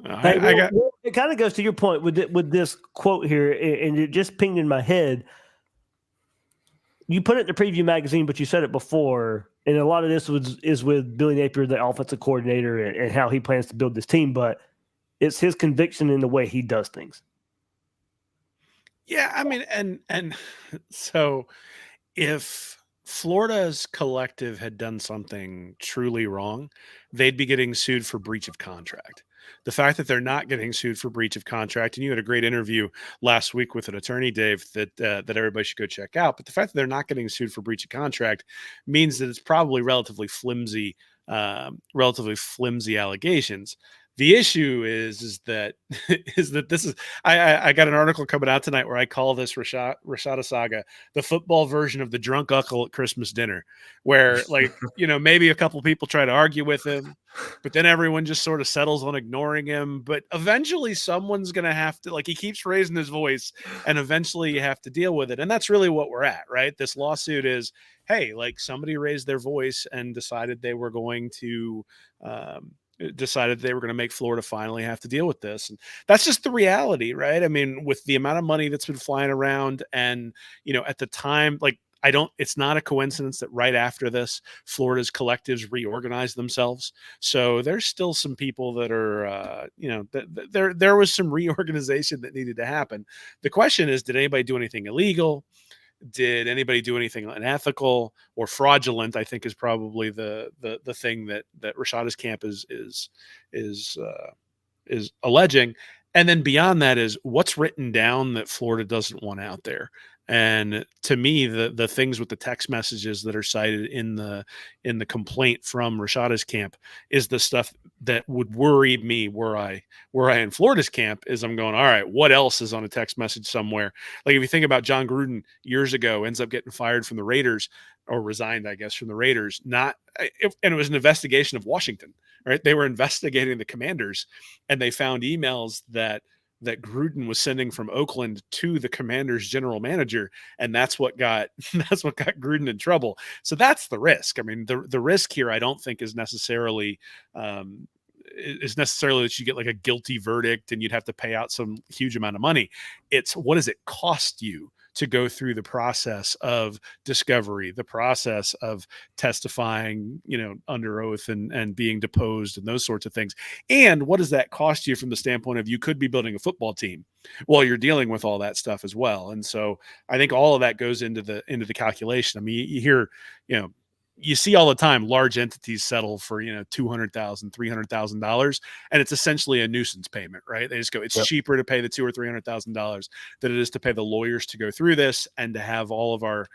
It kind of goes to your point with this quote here, and it just pinged in my head. You put it in the preview magazine, but you said it before, and a lot of this is with Billy Napier, the offensive coordinator, and how he plans to build this team, but it's his conviction in the way he does things. Yeah, I mean, and so if Florida's collective had done something truly wrong, they'd be getting sued for breach of contract. The fact that they're not getting sued for breach of contract, and you had a great interview last week with an attorney, Dave, that everybody should go check out. But the fact that they're not getting sued for breach of contract means that it's probably relatively flimsy allegations. The issue is that this is I got an article coming out tonight where I call this Rashada saga the football version of the drunk uncle at Christmas dinner, where maybe a couple people try to argue with him, but then everyone just sort of settles on ignoring him. But eventually someone's going to have to, he keeps raising his voice, and eventually you have to deal with it. And that's really what we're at, right? This lawsuit is, hey, somebody raised their voice and decided they were going to make Florida finally have to deal with this. And that's just the reality, right? I mean, with the amount of money that's been flying around, and, at the time, it's not a coincidence that right after this, Florida's collectives reorganized themselves. So there's still some people that are, there was some reorganization that needed to happen. The question is, did anybody do anything illegal? Did anybody do anything unethical or fraudulent? I think is probably the thing that Rashada's camp is alleging. And then beyond that is what's written down that Florida doesn't want out there. And to me, the things with the text messages that are cited in the complaint from Rashada's camp is the stuff that would worry me were I in Florida's camp. Is I'm going, all right, what else is on a text message somewhere? If you think about John Gruden years ago, ends up getting fired from the Raiders, or resigned, I guess, from the Raiders. And it was an investigation of Washington, right? They were investigating the Commanders, and they found emails that Gruden was sending from Oakland to the Commanders' general manager, and that's what got Gruden in trouble. So that's the risk. I mean, the risk here, I don't think is necessarily that you get a guilty verdict and you'd have to pay out some huge amount of money. It's what does it cost you to go through the process of discovery, the process of testifying, under oath and being deposed and those sorts of things. And what does that cost you from the standpoint of you could be building a football team while you're dealing with all that stuff as well. And so I think all of that goes into the calculation. I mean, you hear, you see all the time large entities settle for, $200,000, $300,000, and it's essentially a nuisance payment, right? They just go, it's cheaper to pay the $200,000 or $300,000 than it is to pay the lawyers to go through this and to have all of our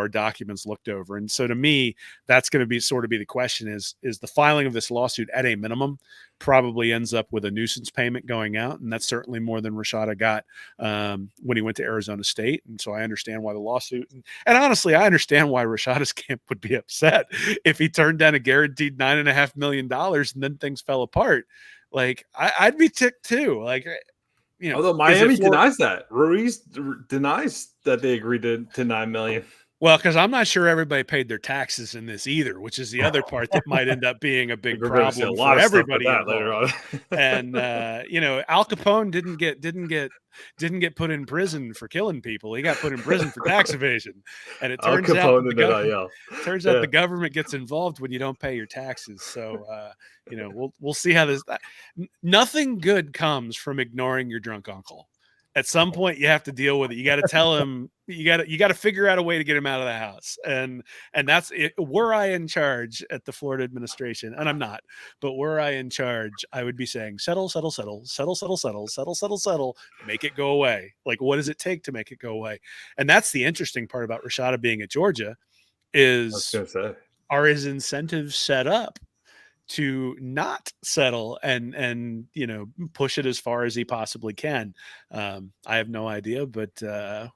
documents looked over. And so to me, that's going to be the question is the filing of this lawsuit at a minimum probably ends up with a nuisance payment going out. And that's certainly more than Rashada got when he went to Arizona State. And so I understand why the lawsuit, and honestly, I understand why Rashada's camp would be upset if he turned down a guaranteed $9.5 million and then things fell apart. I'd be ticked too. Although Miami denies that. Ruiz denies that they agreed to $9 million. Well, because I'm not sure everybody paid their taxes in this either, which is the other part that might end up being a big problem for everybody later on. And Al Capone didn't get put in prison for killing people. He got put in prison for tax evasion. And it turns out the government gets involved when you don't pay your taxes. So we'll see how this. Nothing good comes from ignoring your drunk uncle. At some point you have to deal with it. You got to tell him, you got to figure out a way to get him out of the house. And that's it. Were I in charge at the Florida administration, and I'm not, but were I in charge, I would be saying, settle, make it go away. What does it take to make it go away? And that's the interesting part about Rashada being at Georgia is, are his incentives set up to not settle and push it as far as he possibly can? I have no idea, but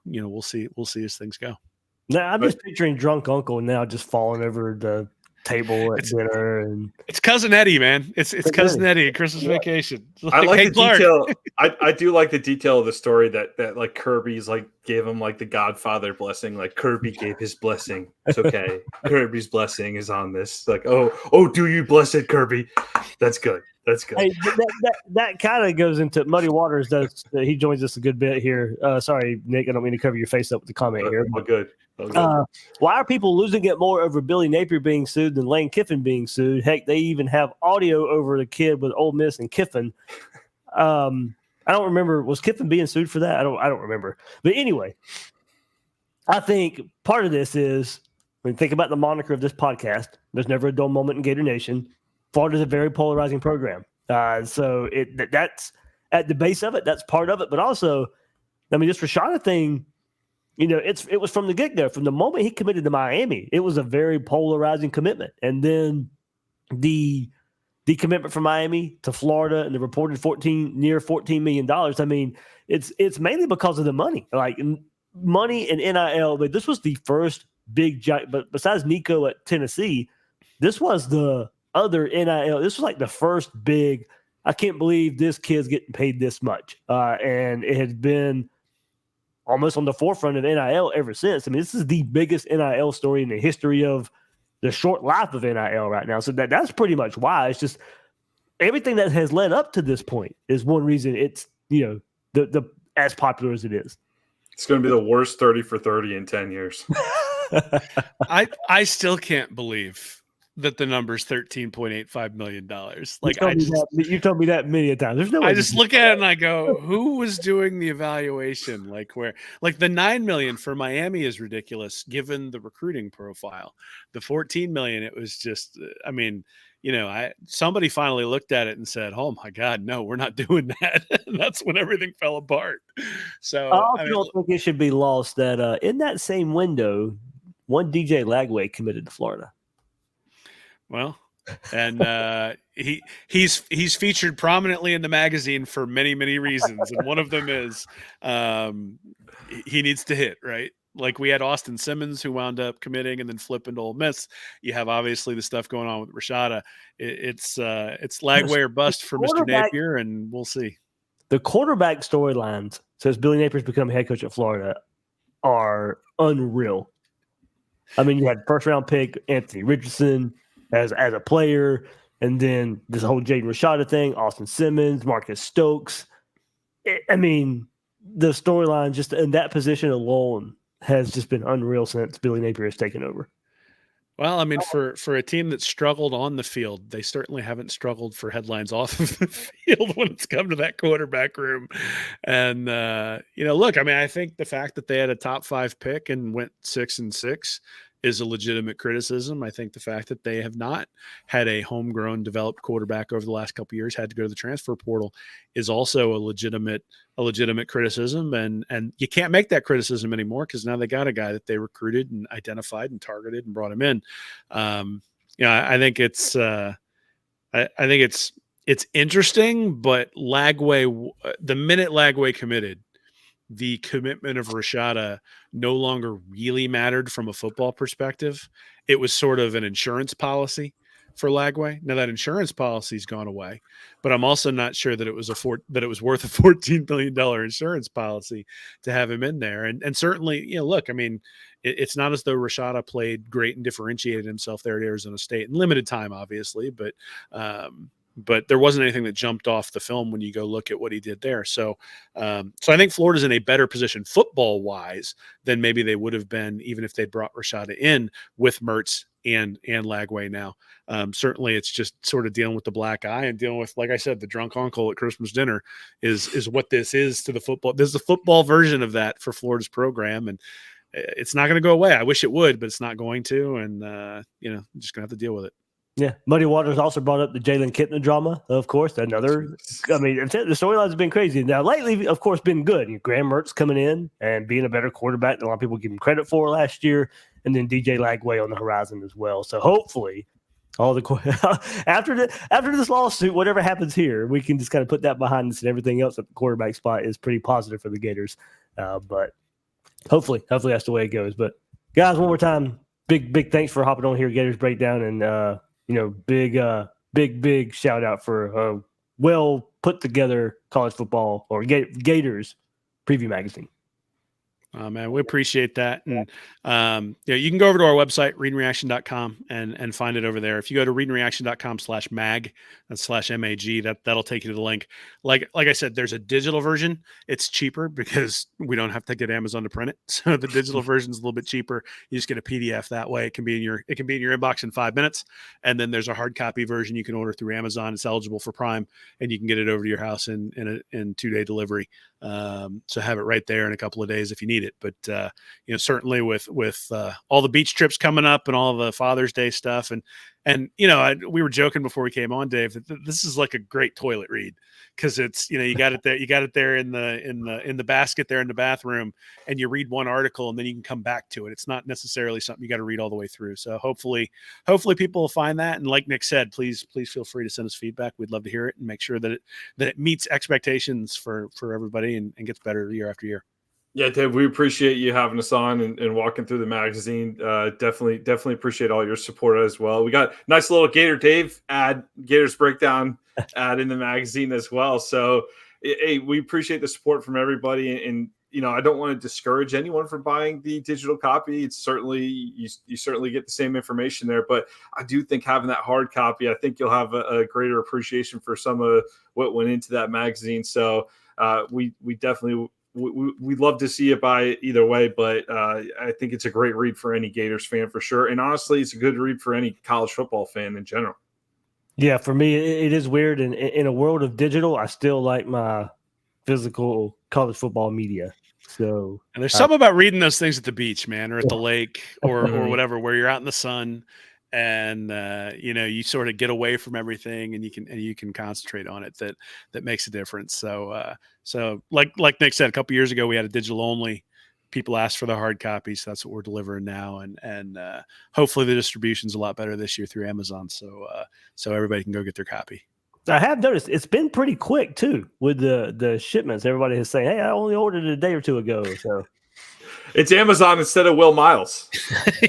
we'll see as things go. Now I'm just picturing drunk uncle now just falling over the table at dinner. And it's Cousin Eddie, man. It's Cousin Eddie at Christmas Vacation. I like hey, the Clark. detail. I do like the detail of the story that like Kirby's like gave him like the Godfather blessing. Like Kirby gave his blessing. It's okay. Kirby's blessing is on this. Like, oh, do you bless it, Kirby? That's good. That's good. Hey, that kind of goes into Muddy Waters. He joins us a good bit here. Sorry, Nick, I don't mean to cover your face up with the comment here. Oh, good. Oh, good. Why are people losing it more over Billy Napier being sued than Lane Kiffin being sued? Heck, they even have audio over the kid with Ole Miss and Kiffin. I don't remember. Was Kiffin being sued for that? I don't remember. But anyway, I think part of this is when you think about the moniker of this podcast. There's never a dull moment in Gator Nation. Florida's a very polarizing program. So that's at the base of it. That's part of it. But also, I mean, this Rashada thing, it was from the get-go. From the moment he committed to Miami, it was a very polarizing commitment. And then the commitment from Miami to Florida and the reported near $14 million. I mean, it's mainly because of the money. Like money and NIL. But this was the first big giant. But besides Nico at Tennessee, this was the other NIL. This was like the first big, I can't believe this kid's getting paid this much. And it has been almost on the forefront of NIL ever since. I mean, this is the biggest NIL story in the history of the short life of NIL right now. So that's pretty much why. It's just everything that has led up to this point is one reason it's, the as popular as it is. It's going to be the worst 30 for 30 in 10 years. I still can't believe that the number's $13.85 million. Like you told me that many a time. There's no way I just look at it and I go, who was doing the evaluation? Like the $9 million for Miami is ridiculous given the recruiting profile. The $14 million, it was just, I mean, somebody finally looked at it and said, "Oh my God, no, we're not doing that." And that's when everything fell apart. So I don't think it should be lost that in that same window, one DJ Lagway committed to Florida. Well, and he's featured prominently in the magazine for many, many reasons. And one of them is he needs to hit, right? Like we had Austin Simmons who wound up committing and then flipping to Ole Miss. You have obviously the stuff going on with Rashada. It's Lagway or bust for Mr. Napier, and we'll see. The quarterback storylines since Billy Napier's become head coach at Florida are unreal. I mean, you had first round pick Anthony Richardson as a player, and then this whole Jaden Rashada thing, Austin Simmons, Marcus Stokes. I mean, the storyline just in that position alone has just been unreal since Billy Napier has taken over. Well, I mean, for a team that struggled on the field, they certainly haven't struggled for headlines off of the field when it's come to that quarterback room. And, look, I mean, I think the fact that they had a top 5 pick and went 6-6 is a legitimate criticism. I think the fact that they have not had a homegrown developed quarterback over the last couple of years, had to go to the transfer portal, is also a legitimate criticism. And you can't make that criticism anymore because now they got a guy that they recruited and identified and targeted and brought him in. I think it's interesting, but Lagway, the minute Lagway committed, the commitment of Rashada no longer really mattered from a football perspective. It was sort of an insurance policy for Lagway. Now that insurance policy's gone away, but I'm also not sure that it was worth a $14 million insurance policy to have him in there. And certainly, look, I mean, it's not as though Rashada played great and differentiated himself there at Arizona State in limited time, obviously, but there wasn't anything that jumped off the film when you go look at what he did there. So I think Florida's in a better position football-wise than maybe they would have been even if they brought Rashada in with Mertz and Lagway now. Certainly it's just sort of dealing with the black eye and dealing with, like I said, the drunk uncle at Christmas dinner is what this is to the football. This is the football version of that for Florida's program, and it's not going to go away. I wish it would, but it's not going to, and I'm just going to have to deal with it. Yeah, Muddy Waters also brought up the Jalen Kitna drama, of course. Another, I mean, the storylines have been crazy. Now, lately, of course, been good. Graham Mertz coming in and being a better quarterback than a lot of people give him credit for last year, and then DJ Lagway on the horizon as well. So hopefully, after this lawsuit, whatever happens here, we can just kind of put that behind us, and everything else at the quarterback spot is pretty positive for the Gators. But hopefully that's the way it goes. But guys, one more time. big thanks for hopping on here, Gators Breakdown, and big shout out for a well put together college football or Gators preview magazine. Oh, man, we appreciate that. And you can go over to our website, readandreaction.com, and find it over there. If you go to readandreaction.com/mag, that's /MAG, that'll take you to the link. Like I said, there's a digital version. It's cheaper because we don't have to get Amazon to print it. So the digital version is a little bit cheaper. You just get a PDF that way. It can be in your inbox in 5 minutes. And then there's a hard copy version you can order through Amazon. It's eligible for Prime, and you can get it over to your house in 2-day delivery. So have it right there in a couple of days if you need it. But certainly with all the beach trips coming up and all the Father's Day stuff, and we were joking before we came on, Dave, that this is like a great toilet read because it's you got it there in the basket there in the bathroom, and you read one article and then you can come back to it. It's not necessarily something you got to read all the way through. So hopefully people will find that. And like Nick said, please feel free to send us feedback. We'd love to hear it and make sure that it meets expectations for everybody and gets better year after year. Yeah, Dave, we appreciate you having us on and walking through the magazine. Definitely appreciate all your support as well. We got a nice little Gator Dave ad, Gators Breakdown ad in the magazine as well. So, hey, we appreciate the support from everybody. And I don't want to discourage anyone from buying the digital copy. It's certainly you certainly get the same information there, but I do think having that hard copy, I think you'll have a greater appreciation for some of what went into that magazine. So, we definitely. We'd love to see it buy either way, but I think it's a great read for any Gators fan for sure. And honestly, it's a good read for any college football fan in general. Yeah, for me, it is weird. And in a world of digital, I still like my physical college football media. So, and there's something about reading those things at the beach, man, or at the lake or whatever, where you're out in the sun and you sort of get away from everything and you can concentrate on it. That makes a difference. So like Nick said, a couple years ago we had a digital only. People asked for the hard copies. So that's what we're delivering now, and hopefully the distribution's a lot better this year through Amazon. So everybody can go get their copy. I have noticed it's been pretty quick too with the shipments. Everybody is saying, "Hey, I only ordered it a day or two ago." So. It's Amazon instead of Will Miles.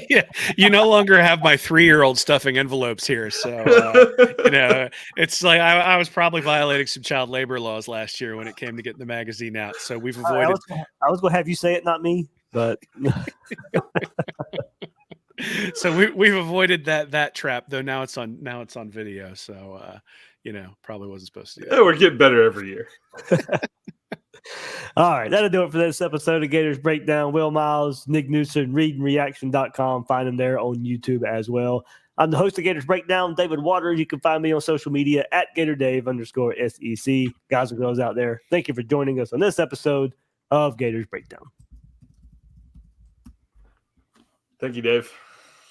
Yeah, you no longer have my 3-year-old stuffing envelopes here, so it's like I was probably violating some child labor laws last year when it came to getting the magazine out. So we've avoided. I was going to have you say it, not me, but. So we've avoided that trap, though. Now it's on video, so probably wasn't supposed to do that. Yeah, we're getting better every year. All right, that'll do it for this episode of Gators Breakdown. Will Miles, Nick Knudsen, readandreaction.com. Find them there on YouTube as well. I'm the host of Gators Breakdown, David Waters. You can find me on social media at GatorDave_SEC. Guys and girls out there, thank you for joining us on this episode of Gators Breakdown. Thank you, Dave.